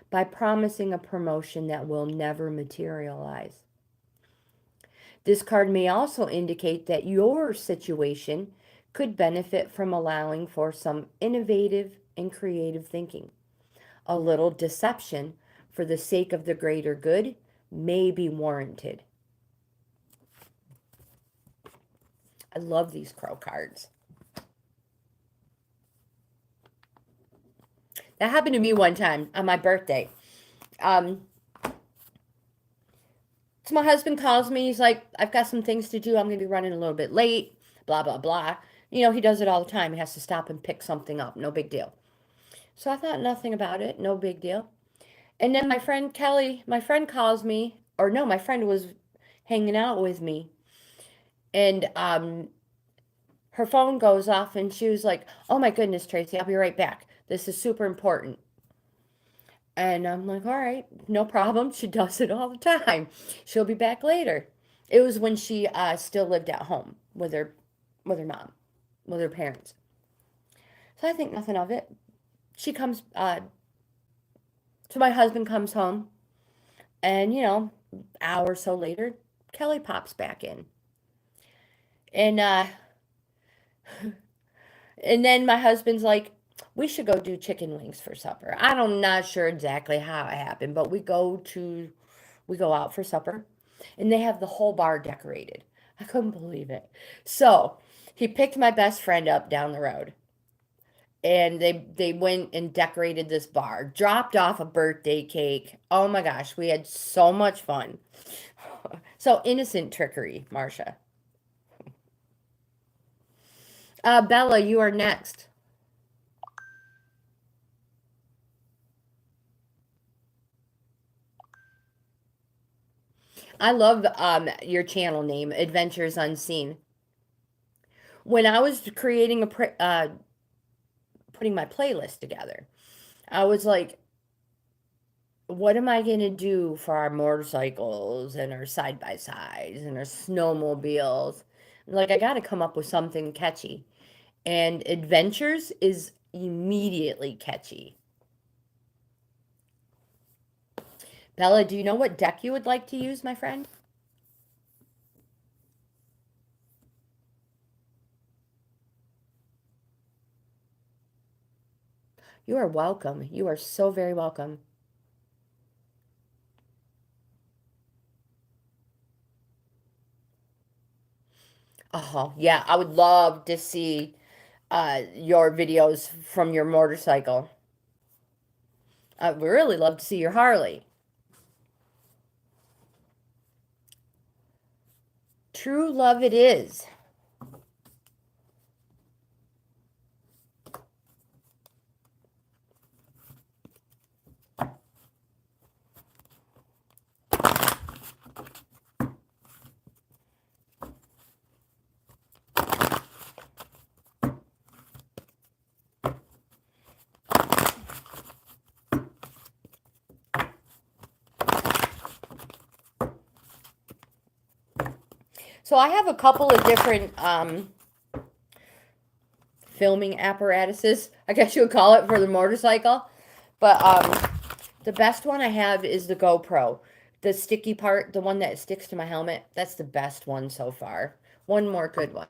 A: by promising a promotion that will never materialize. This card may also indicate that your situation could benefit from allowing for some innovative and creative thinking. A little deception for the sake of the greater good may be warranted. I love these crow cards. That happened to me one time on my birthday. Um, so my husband calls me. He's like, I've got some things to do. I'm going to be running a little bit late, blah, blah, blah. You know, he does it all the time. He has to stop and pick something up. No big deal. So I thought nothing about it. No big deal. And then my friend Kelly, my friend calls me, or no, my friend was hanging out with me. And her phone goes off and she was like, oh my goodness, Tracy, I'll be right back. This is super important. And I'm like, all right, no problem. She does it all the time. She'll be back later. It was when she still lived at home with her mom, with her parents. So I think nothing of it. She comes, so my husband comes home, and hour or so later, Kelly pops back in, and and then my husband's like, we should go do chicken wings for supper. I'm not sure exactly how it happened, but we go out for supper, and they have the whole bar decorated. I couldn't believe it. So he picked my best friend up down the road, and they went and decorated this bar, dropped off a birthday cake. Oh my gosh, we had so much fun. So innocent trickery, Marcia. Bella, you are next. I love your channel name, Adventures Unseen. When I was creating putting my playlist together, I was like, what am I going to do for our motorcycles and our side by sides and our snowmobiles? Like, I got to come up with something catchy. And Adventures is immediately catchy. Bella, do you know what deck you would like to use, my friend? You are welcome. You are so very welcome. Oh, yeah, I would love to see your videos from your motorcycle. I would really love to see your Harley. True love it is. So I have a couple of different filming apparatuses, I guess you would call it, for the motorcycle. But the best one I have is the GoPro. The sticky part, the one that sticks to my helmet, that's the best one so far. One more good one.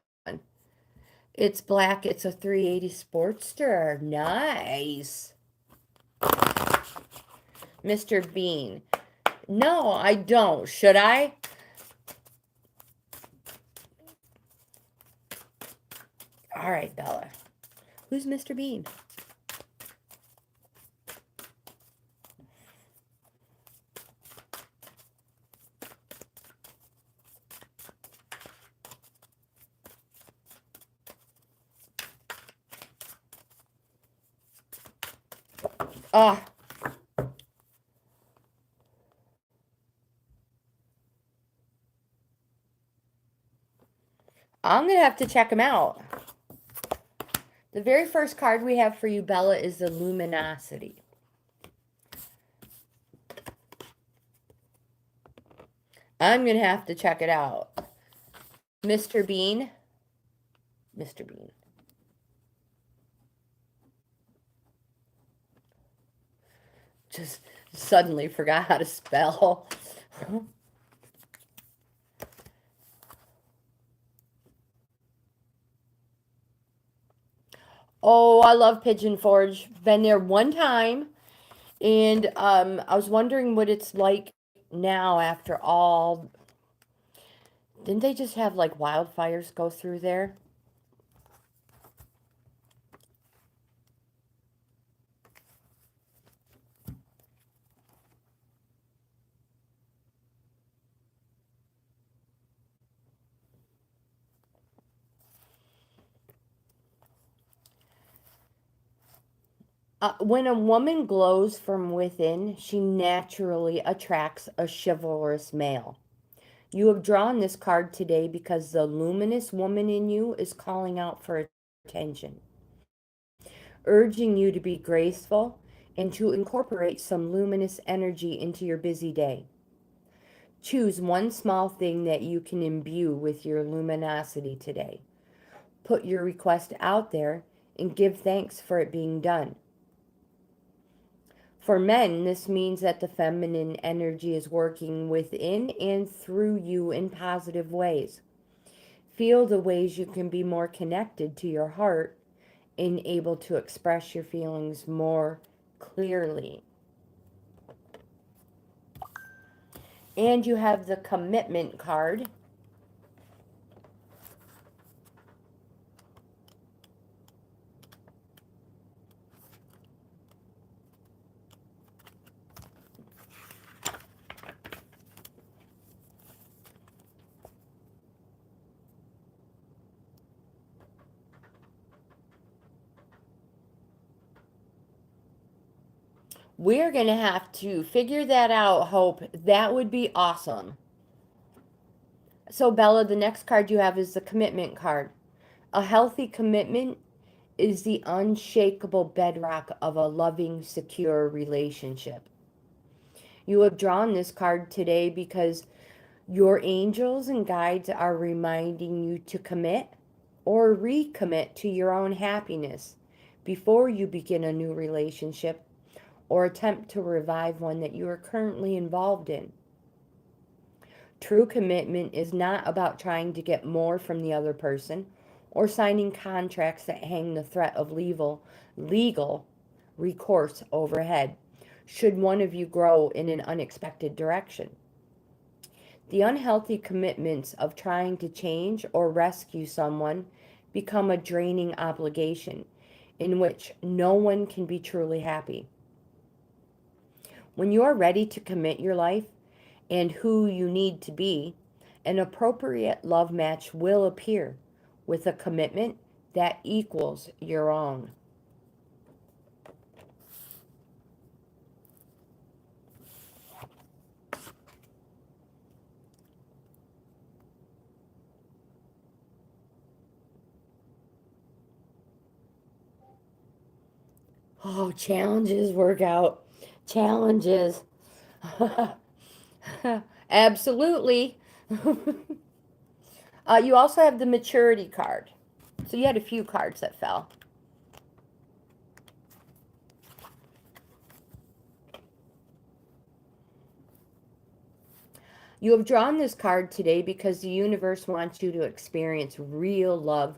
A: It's black. It's a 380 Sportster. Nice. Mr. Bean. No, I don't. Should I? All right, Bella. Who's Mr. Bean? Ah. I'm going to have to check him out. The very first card we have for you, Bella, is the Luminosity. I'm going to have to check it out. Mr. Bean. Mr. Bean. Just suddenly forgot how to spell. Oh, I love Pigeon Forge. Been there one time, and I was wondering what it's like now after all, didn't they just have like wildfires go through there? When a woman glows from within, she naturally attracts a chivalrous male. You have drawn this card today because the luminous woman in you is calling out for attention, urging you to be graceful and to incorporate some luminous energy into your busy day. Choose one small thing that you can imbue with your luminosity today. Put your request out there and give thanks for it being done. For men, this means that the feminine energy is working within and through you in positive ways. Feel the ways you can be more connected to your heart and able to express your feelings more clearly. And you have the commitment card. We're going to have to figure that out, Hope. That would be awesome. So, Bella, the next card you have is the commitment card. A healthy commitment is the unshakable bedrock of a loving, secure relationship. You have drawn this card today because your angels and guides are reminding you to commit or recommit to your own happiness before you begin a new relationship or attempt to revive one that you are currently involved in. True commitment is not about trying to get more from the other person or signing contracts that hang the threat of legal recourse overhead should one of you grow in an unexpected direction. The unhealthy commitments of trying to change or rescue someone become a draining obligation in which no one can be truly happy. When you are ready to commit your life and who you need to be, an appropriate love match will appear with a commitment that equals your own. Oh, challenges work out. Challenges. Absolutely. You also have the maturity card. So you had a few cards that fell. You have drawn this card today because the universe wants you to experience real love,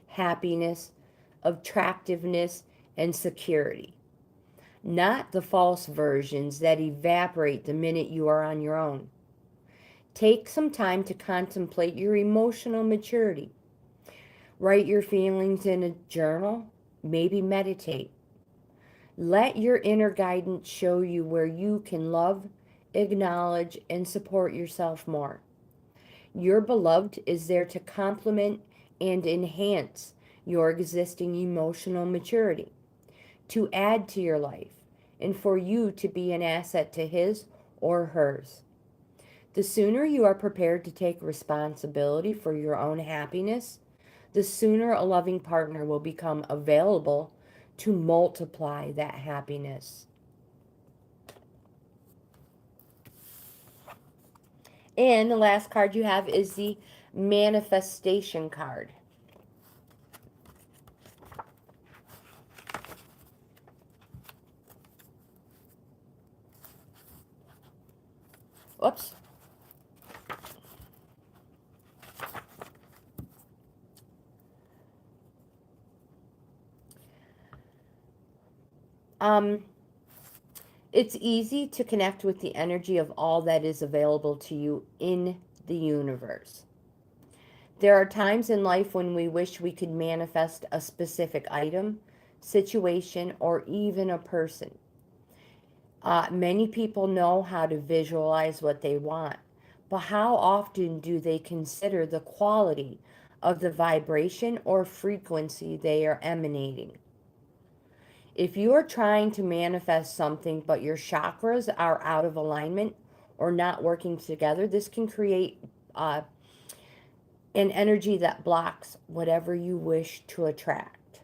A: happiness, attractiveness, and security. Not the false versions that evaporate the minute you are on your own. Take some time to contemplate your emotional maturity. Write your feelings in a journal, maybe meditate. Let your inner guidance show you where you can love, acknowledge, and support yourself more. Your beloved is there to complement and enhance your existing emotional maturity, to add to your life, and for you to be an asset to his or hers. The sooner you are prepared to take responsibility for your own happiness, the sooner a loving partner will become available to multiply that happiness. And the last card you have is the manifestation card. Whoops. Um, It's easy to connect with the energy of all that is available to you in the universe. There are times in life when we wish we could manifest a specific item, situation, or even a person. Many people know how to visualize what they want, but how often do they consider the quality of the vibration or frequency they are emanating? If you are trying to manifest something but your chakras are out of alignment or not working together, this can create an energy that blocks whatever you wish to attract.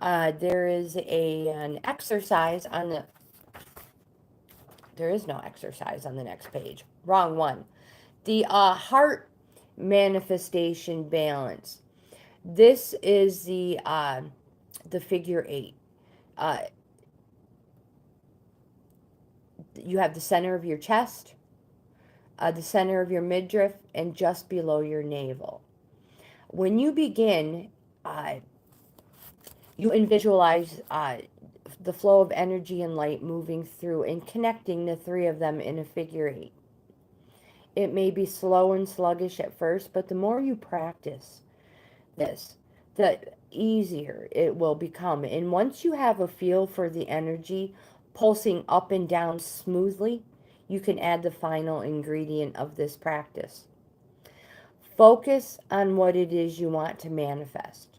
A: There is an exercise on the, there is no exercise on the next page. Wrong one. The heart manifestation balance. This is the figure 8. Uh, you have the center of your chest, the center of your midriff, and just below your navel. When you begin, you visualize the flow of energy and light moving through and connecting the 3 of them in a figure 8. It may be slow and sluggish at first, but the more you practice this, the easier it will become. And once you have a feel for the energy pulsing up and down smoothly, you can add the final ingredient of this practice. Focus on what it is you want to manifest.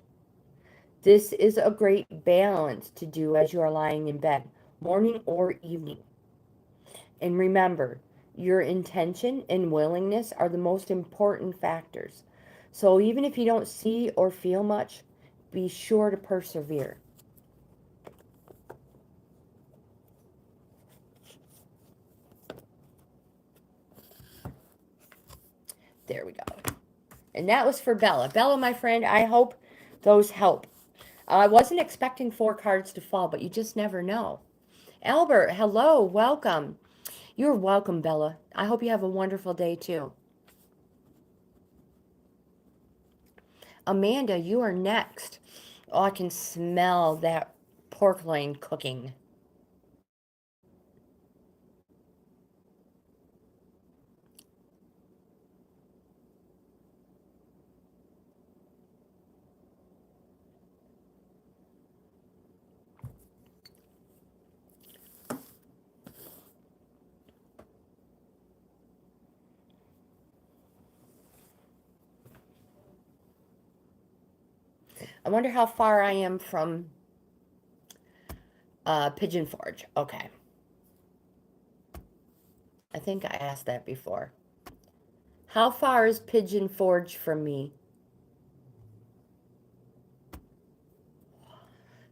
A: This is a great balance to do as you are lying in bed, morning or evening. And remember, your intention and willingness are the most important factors. So even if you don't see or feel much, be sure to persevere. There we go. And that was for Bella. Bella, my friend, I hope those help. I wasn't expecting 4 cards to fall, but you just never know. Albert, hello, welcome. You're welcome, Bella. I hope you have a wonderful day, too. Amanda, you are next. Oh, I can smell that pork loin cooking. I wonder how far I am from Pigeon Forge. Okay. I think I asked that before. How far is Pigeon Forge from me?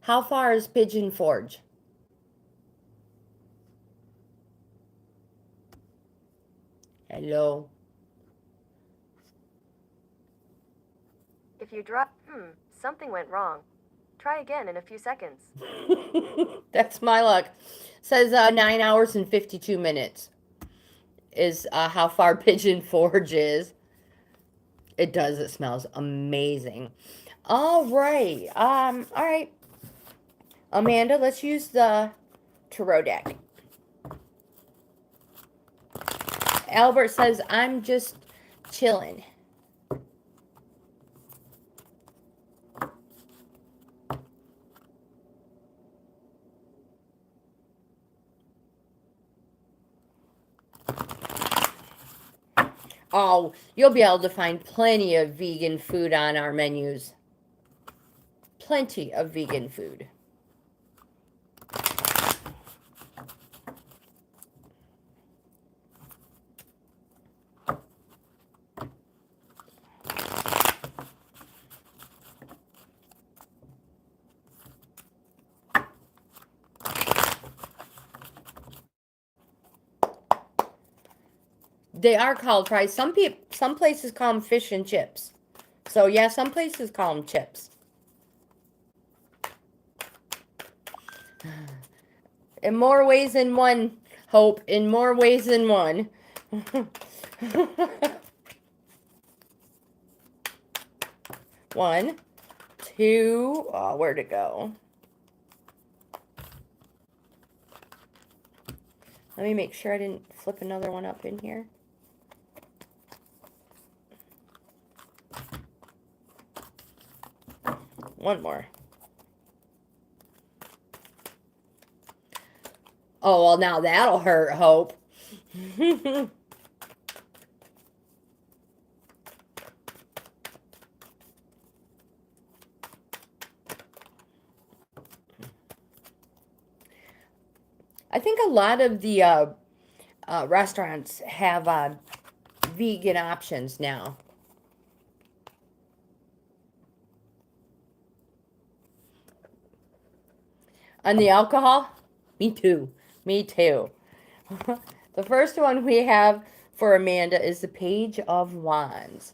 A: How far is Pigeon Forge? Hello.
B: If you drop, something went wrong. Try again in a few seconds.
A: That's my luck. Says 9 hours and 52 minutes is how far Pigeon Forge is. It does. It smells amazing. All right. All right. Amanda, let's use the tarot deck. Albert says, I'm just chilling. Oh, you'll be able to find plenty of vegan food on our menus. Plenty of vegan food. They are called fries. Some places call them fish and chips. So yeah, some places call them chips. In more ways than one, Hope. In more ways than one. One, two. Oh, where'd it go? Let me make sure I didn't flip another one up in here. One more. Oh, well, now that'll hurt, Hope. I think a lot of the restaurants have vegan options now. On the alcohol? Me too. Me too. The first one we have for Amanda is the Page of Wands.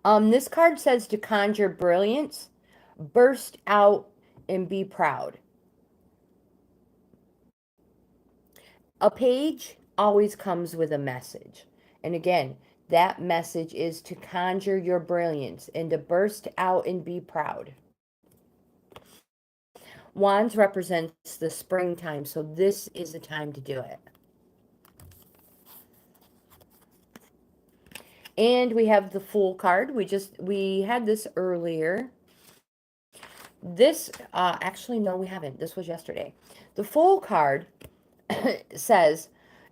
A: This card says to conjure brilliance, burst out, and be proud. A page always comes with a message. And again, that message is to conjure your brilliance and to burst out and be proud. Wands represents the springtime, so this is the time to do it. And we have the Fool card. We had this earlier. This, actually, no, we haven't. This was yesterday. The Fool card says,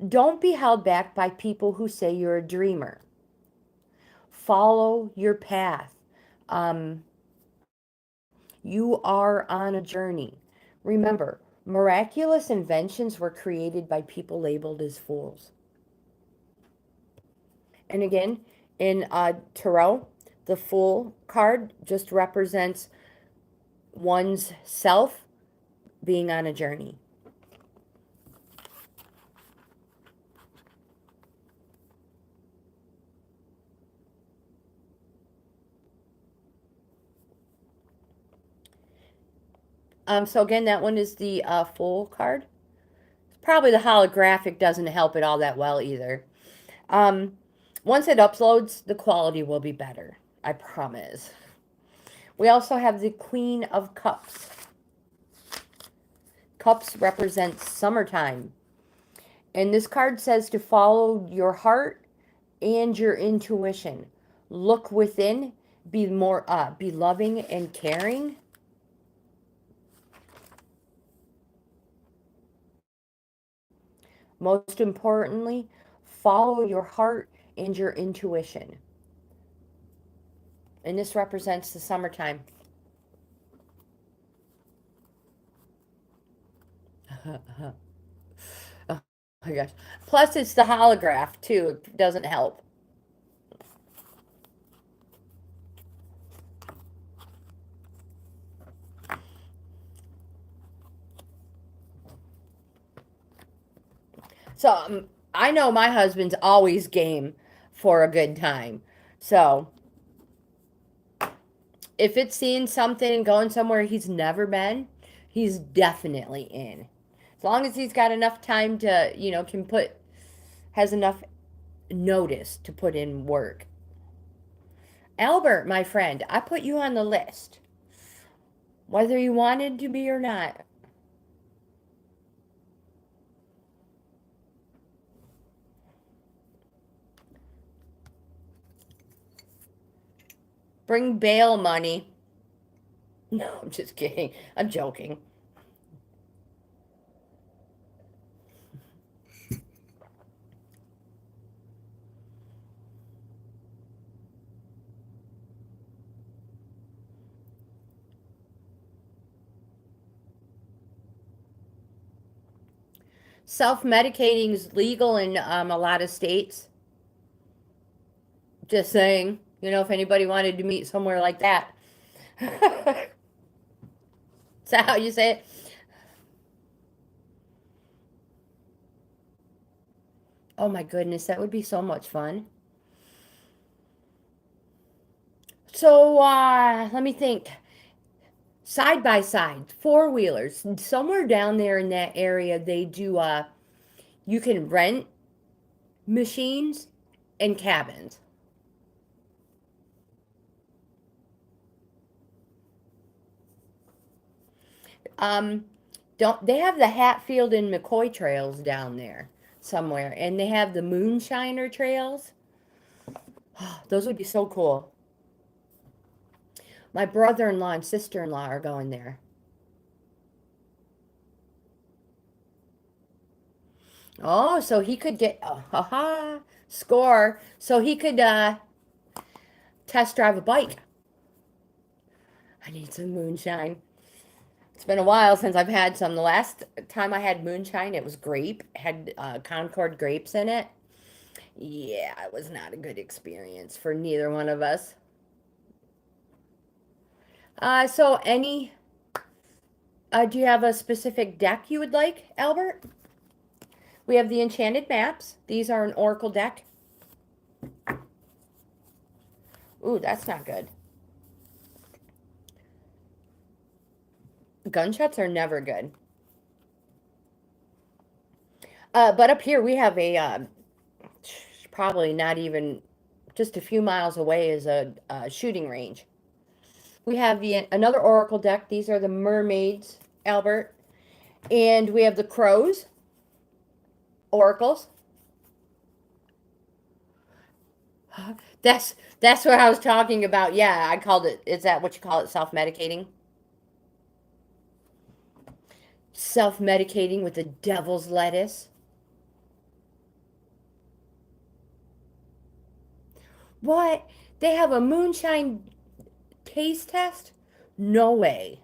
A: don't be held back by people who say you're a dreamer. Follow your path. You are on a journey. Remember, miraculous inventions were created by people labeled as fools. And again, in Tarot, the Fool card just represents one's self being on a journey. So again, that one is the Fool card. Probably the holographic doesn't help it all that well either. Once it uploads, the quality will be better. I promise. We also have the Queen of Cups. Cups represents summertime. And this card says to follow your heart and your intuition. Look within, be loving and caring. Most importantly, follow your heart and your intuition. And this represents the summertime. Oh my gosh. Plus, it's the holograph, too. It doesn't help. So, I know my husband's always game for a good time. So, if it's seeing something and going somewhere he's never been, he's definitely in. As long as he's got enough time to, has enough notice to put in work. Albert, my friend, I put you on the list. Whether you wanted to be or not. Bring bail money. No, I'm just kidding. I'm joking. Self-medicating is legal in a lot of states. Just saying, if anybody wanted to meet somewhere like that. Is that how you say it? Oh my goodness, that would be so much fun. So, let me think. Side by side, four-wheelers. Somewhere down there in that area, they do, you can rent machines and cabins. Um, Don't they have the Hatfield and McCoy trails down there somewhere, and they have the Moonshiner trails. Those would be so cool. My brother-in-law and sister-in-law are going there. Oh, so he could get score. So he could test drive a bike. I need some moonshine. It's been a while since I've had some. The last time I had moonshine, it was grape, had Concord grapes in it. Yeah, it was not a good experience for neither one of us. So do you have a specific deck you would like, Albert? We have the Enchanted Maps. These are an Oracle deck. Ooh, that's not good. Gunshots are never good. But up here we have a probably not even just a few miles away is a shooting range. We have another Oracle deck. These are the Mermaids, Albert. And we have the Crows, Oracles. That's what I was talking about. Yeah, I called it. Is that what you call it? Self-medicating? Self-medicating with the devil's lettuce. What? They have a moonshine taste test? No way.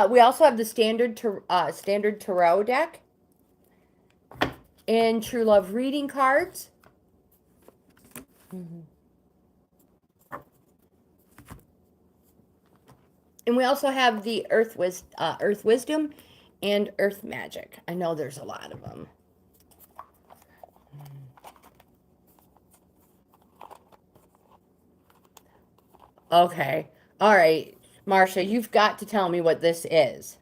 A: We also have the standard tarot deck and True Love reading cards. And we also have the Earth Wisdom and Earth Magic. I know there's a lot of them. Okay. All right. Marcia, you've got to tell me what this is.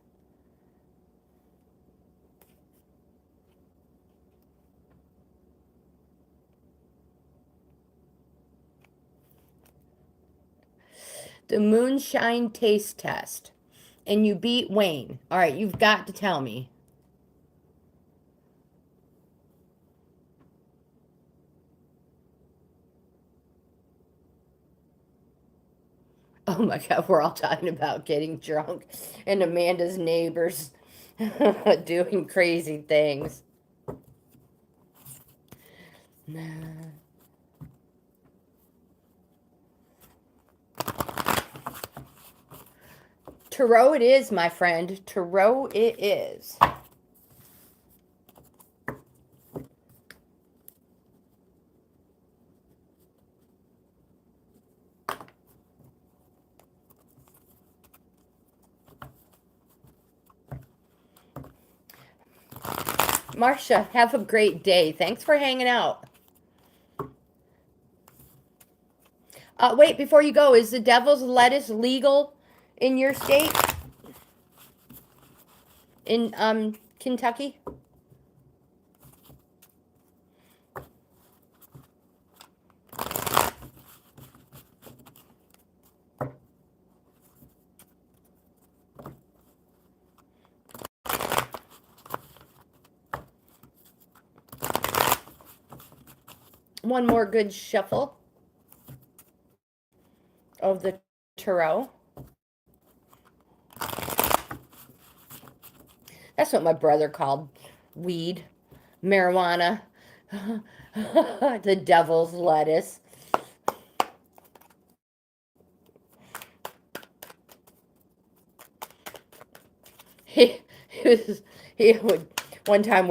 A: The Moonshine Taste Test. And you beat Wayne. All right, you've got to tell me. Oh my God, we're all talking about getting drunk and Amanda's neighbors doing crazy things. Tarot it is, my friend. Tarot it is. Marcia, have a great day. Thanks for hanging out. Wait, before you go, is the devil's lettuce legal in your state? In Kentucky? One more good shuffle of the tarot. That's what my brother called weed, marijuana, the devil's lettuce. He would, one time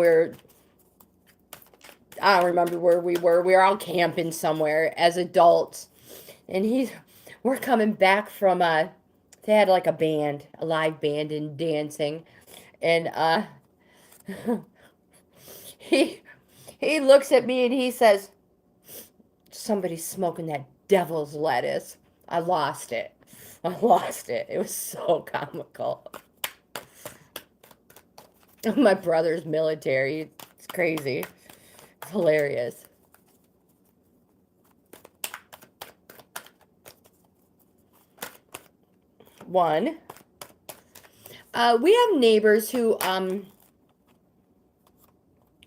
A: I don't remember where we were all camping somewhere as adults, and we're coming back from they had like a live band and dancing, and he looks at me and he says, somebody's smoking that devil's lettuce. I lost it. It was so comical. My brother's military. It's crazy. It's hilarious. one. We have neighbors who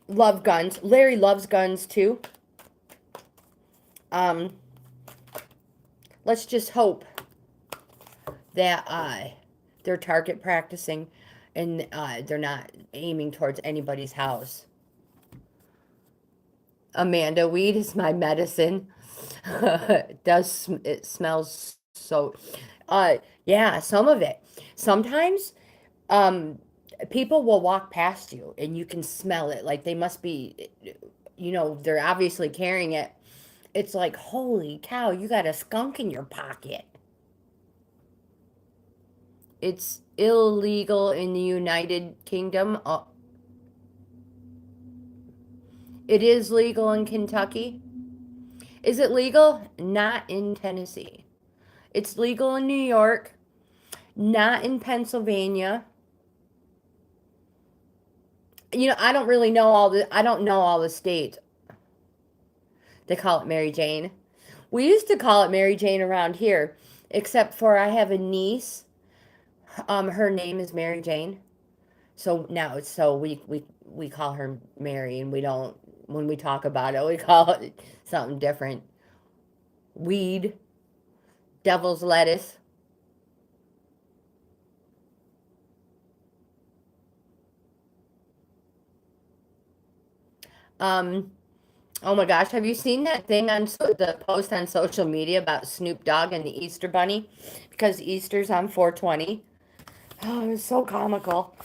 A: love guns. Larry loves guns too. Let's just hope that they're target practicing and they're not aiming towards anybody's house. Amanda, weed is my medicine. It smells so yeah, some of it. Sometimes people will walk past you and you can smell it. Like they must be, they're obviously carrying it. It's like, holy cow, you got a skunk in your pocket. It's illegal in the United Kingdom. It is legal in Kentucky. Is it legal? Not in Tennessee. It's legal in New York, not in Pennsylvania. I don't really know I don't know all the states. They call it Mary Jane. We used to call it Mary Jane around here, except for I have a niece. Her name is Mary Jane. So now we call her Mary, and we don't, when we talk about it, we call it something different. Weed, devil's lettuce. Oh my gosh, have you seen that thing on the post on social media about Snoop Dogg and the Easter Bunny? Because Easter's on 420. Oh, it's so comical.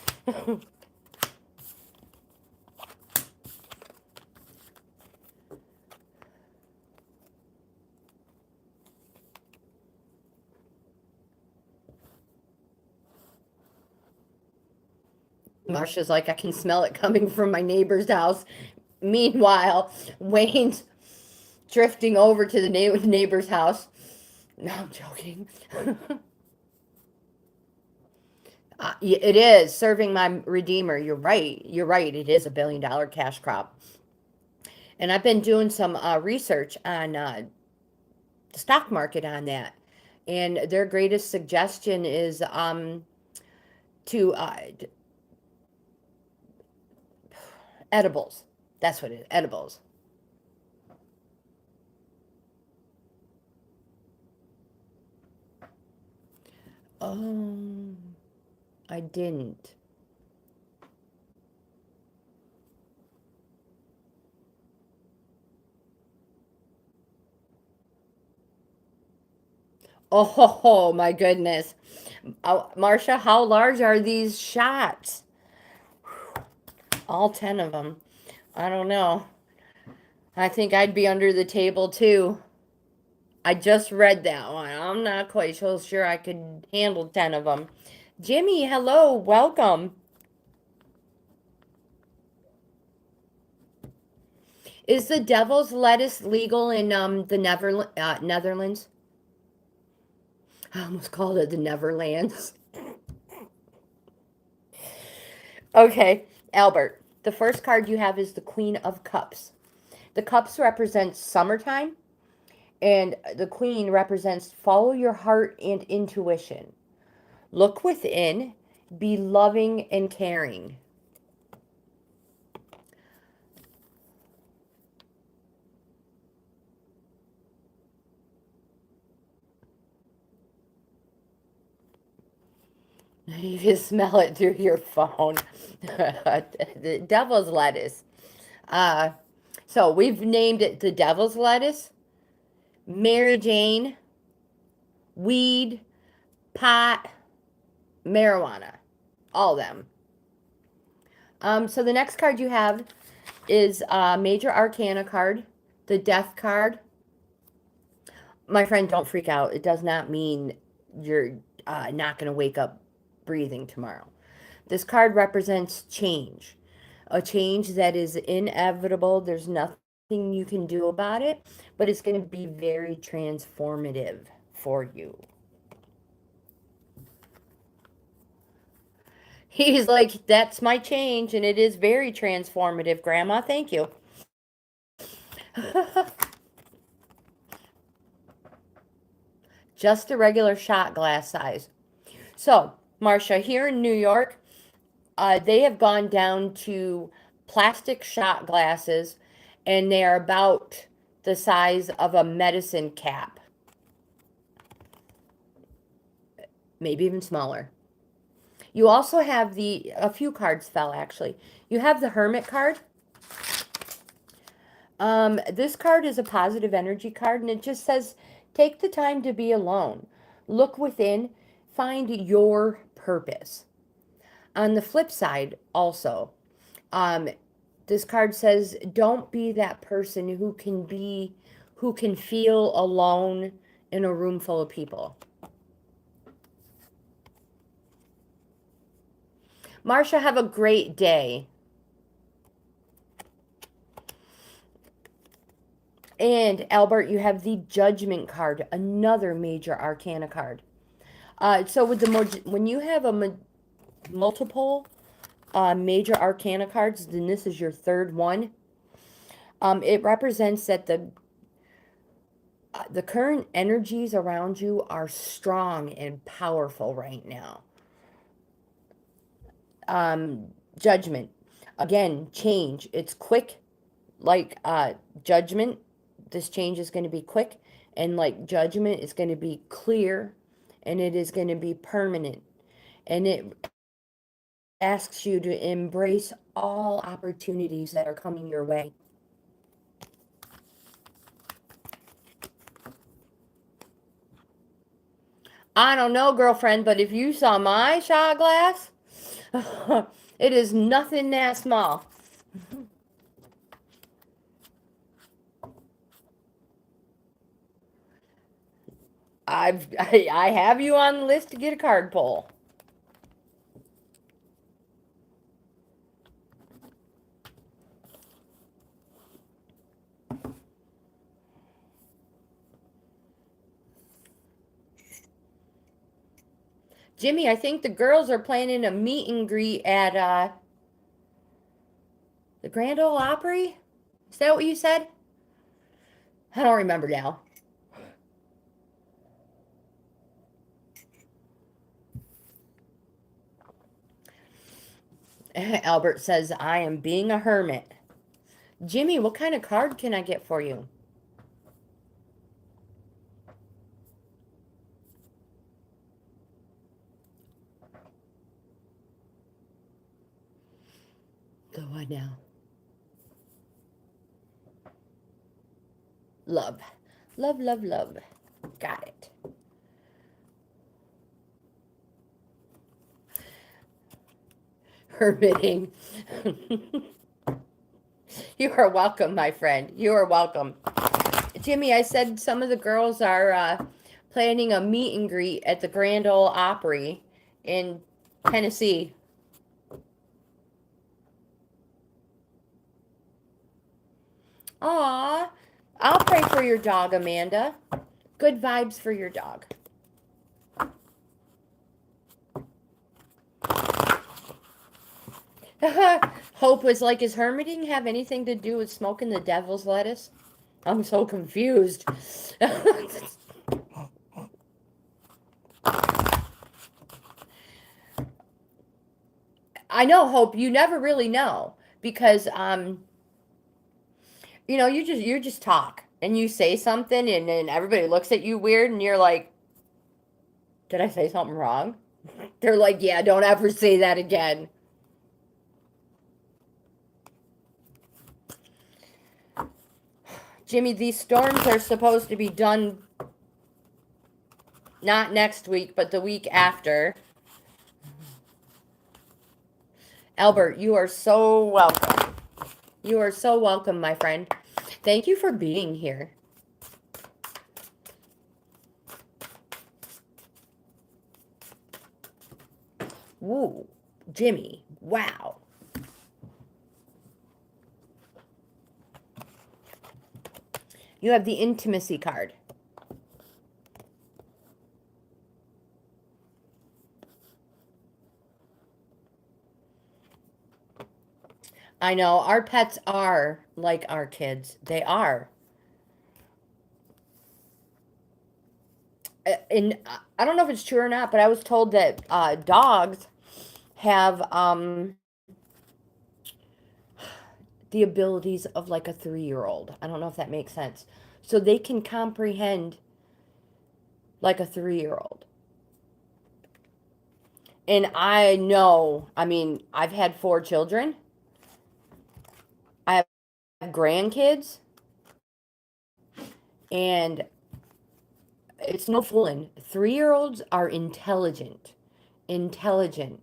A: Marsha's like, I can smell it coming from my neighbor's house. Meanwhile, Wayne's drifting over to the neighbor's house. No, I'm joking. It is serving my Redeemer. You're right. You're right. It is a $1 billion cash crop. And I've been doing some research on the stock market on that. And their greatest suggestion is to edibles. That's what it is, edibles. Oh, I didn't. Oh, my goodness. Oh, Marcia, how large are these shots? All 10 of them. I don't know. I think I'd be under the table too. I just read that one. I'm not quite so sure I could handle 10 of them. Jimmy, hello, welcome. Is the devil's lettuce legal in the Netherlands? I almost called it the Neverlands. Okay, Albert, the first card you have is the Queen of Cups. The cups represent summertime, and the Queen represents follow your heart and intuition. Look within, be loving and caring. You can smell it through your phone. The devil's lettuce. So we've named it the devil's lettuce, Mary Jane, weed, pot, marijuana. All of them. So the next card you have is a Major Arcana card, the Death card. My friend, don't freak out. It does not mean you're not going to wake up breathing tomorrow. This card represents change, a change that is inevitable. There's nothing you can do about it, but it's going to be very transformative for you. He's like, that's my change, and it is very transformative, Grandma. Thank you. Just a regular shot glass size. So, Marcia, here in New York, they have gone down to plastic shot glasses, and they are about the size of a medicine cap, maybe even smaller. You also have a few cards fell actually. You have the Hermit card. This card is a positive energy card, and it just says, take the time to be alone. Look within, find your purpose. On the flip side, also, um, this card says, don't be that person who can feel alone in a room full of people. Marcia, have a great day. And Albert, you have the Judgment card, another major arcana card. So with when you have multiple major arcana cards, then this is your third one. It represents that the current energies around you are strong and powerful right now. Judgment, again, change. It's quick, like Judgment. This change is going to be quick, and like Judgment, it's going to be clear, and it is going to be permanent, and it asks you to embrace all opportunities that are coming your way. I don't know, girlfriend, but if you saw my shot glass, it is nothing that small. I have you on the list to get a card pull. Jimmy, I think the girls are planning a meet and greet at the Grand Ole Opry. Is that what you said? I don't remember now. Albert says, I am being a hermit. Jimmy, what kind of card can I get for you? The what now? Love. Love, love, love. Got it. Hermiting. You are welcome, my friend. You are welcome. Jimmy, I said some of the girls are planning a meet and greet at the Grand Ole Opry in Tennessee. Aw, I'll pray for your dog, Amanda. Good vibes for your dog. Hope was like, is hermiting have anything to do with smoking the devil's lettuce? I'm so confused. I know, Hope, you never really know because you just talk and you say something and then everybody looks at you weird and you're like, did I say something wrong? They're like, yeah, don't ever say that again. Jimmy, these storms are supposed to be done not next week, but the week after. Albert, you are so welcome. You are so welcome, my friend. Thank you for being here. Woo, Jimmy, wow. You have the intimacy card. I know, our pets are like our kids. They are. And I don't know if it's true or not, but I was told that dogs have the abilities of like a 3-year-old. I don't know if that makes sense. So they can comprehend like a 3-year-old. And I know, I mean, I've had 4 children. I have grandkids, and it's no fooling. 3-year-olds are intelligent. Intelligent.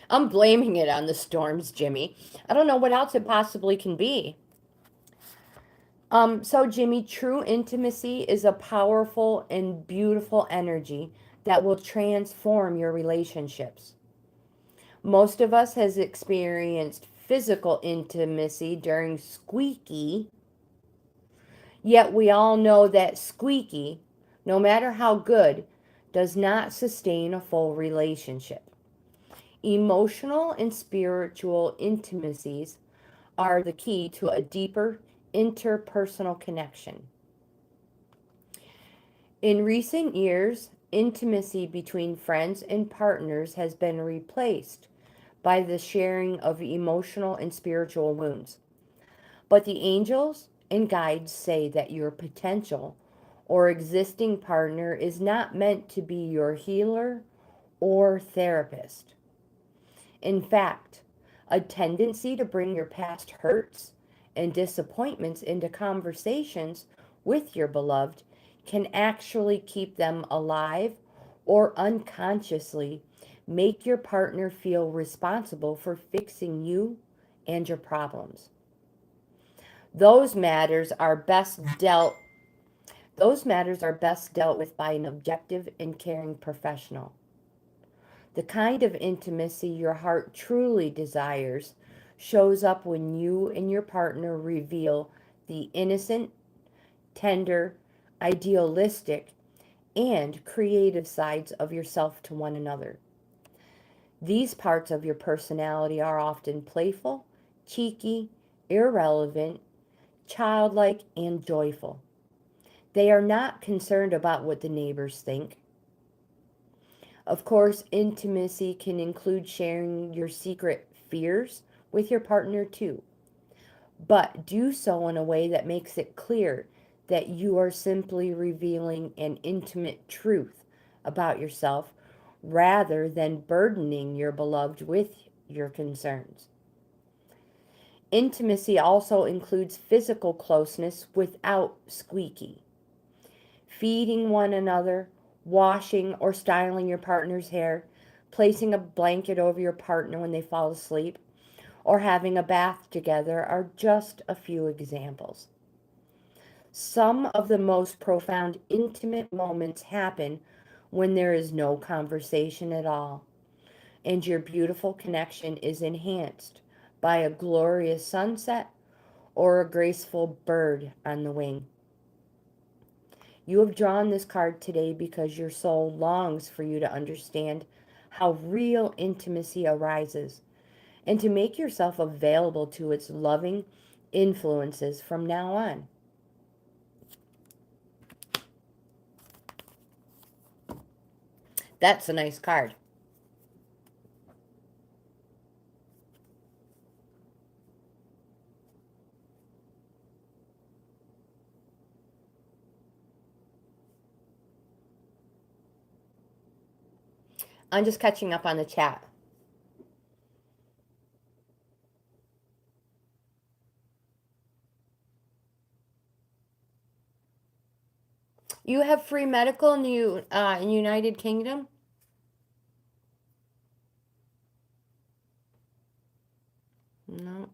A: I'm blaming it on the storms, Jimmy. I don't know what else it possibly can be. So Jimmy, true intimacy is a powerful and beautiful energy that will transform your relationships. Most of us has experienced physical intimacy during squeaky, yet we all know that squeaky, no matter how good, does not sustain a full relationship. Emotional and spiritual intimacies are the key to a deeper interpersonal connection. In recent years, intimacy between friends and partners has been replaced by the sharing of emotional and spiritual wounds. But the angels and guides say that your potential or existing partner is not meant to be your healer or therapist. In fact, a tendency to bring your past hurts and disappointments into conversations with your beloved can actually keep them alive or unconsciously make your partner feel responsible for fixing you and your problems. Those matters are best dealt those matters are best dealt with by an objective and caring professional. The kind of intimacy your heart truly desires shows up when you and your partner reveal the innocent, tender, idealistic, and creative sides of yourself to one another. These parts of your personality are often playful, cheeky, irrelevant, childlike, and joyful. They are not concerned about what the neighbors think. Of course, intimacy can include sharing your secret fears with your partner too, but do so in a way that makes it clear that you are simply revealing an intimate truth about yourself rather than burdening your beloved with your concerns. Intimacy also includes physical closeness without squeaky. Feeding one another, washing or styling your partner's hair, placing a blanket over your partner when they fall asleep, or having a bath together are just a few examples. Some of the most profound intimate moments happen when there is no conversation at all, and your beautiful connection is enhanced by a glorious sunset or a graceful bird on the wing. You have drawn this card today because your soul longs for you to understand how real intimacy arises and to make yourself available to its loving influences from now on. That's a nice card. I'm just catching up on the chat. You have free medical in United Kingdom? No.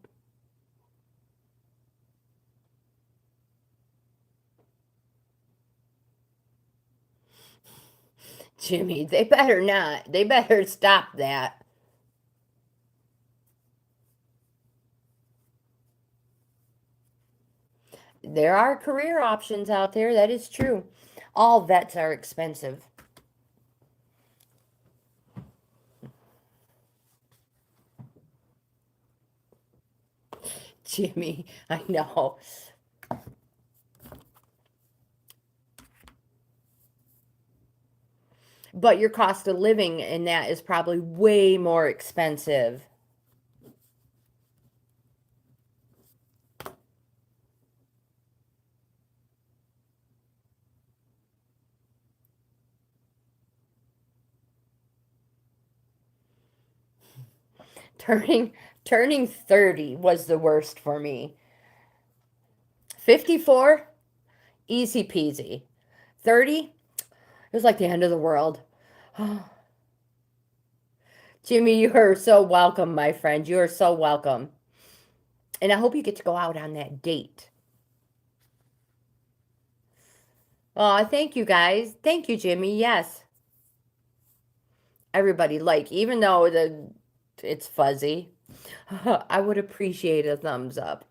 A: Jimmy, they better not. They better stop that. There are career options out there, that is true. All vets are expensive. Jimmy, I know. But your cost of living in that is probably way more expensive. Turning turning 30 was the worst for me. 54, easy peasy. 30, it was like the end of the world. Jimmy, you are so welcome, my friend. You are so welcome. And I hope you get to go out on that date. Oh, thank you guys. Thank you, Jimmy. Yes. Everybody, like, even though it's fuzzy, I would appreciate a thumbs up.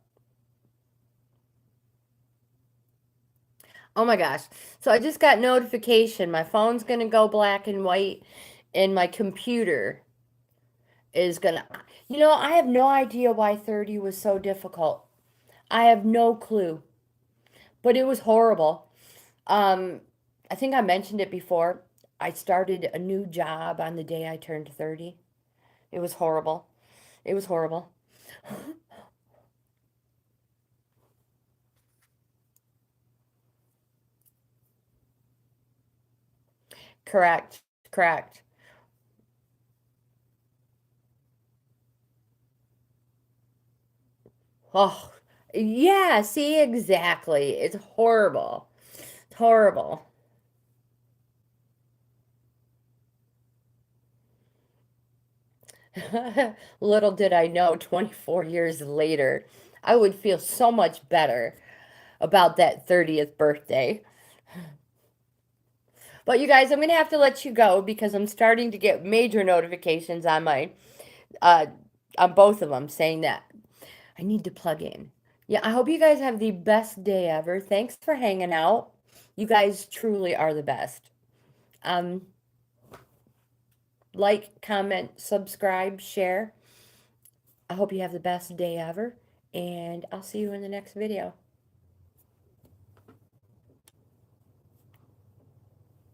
A: Oh my gosh. So I just got notification. My phone's gonna go black and white, and my computer is gonna. I have no idea why 30 was so difficult. I have no clue. But it was horrible. Um, I think I mentioned it before. I started a new job on the day I turned 30. It was horrible. It was horrible. Correct. Correct. Oh, yeah, see, exactly. It's horrible. It's horrible. Little did I know, 24 years later, I would feel so much better about that 30th birthday. But you guys, I'm going to have to let you go because I'm starting to get major notifications on my uh on both of them saying that I need to plug in. Yeah, I hope you guys have the best day ever. Thanks for hanging out. You guys truly are the best. Um, like, comment, subscribe, share. I hope you have the best day ever, and I'll see you in the next video.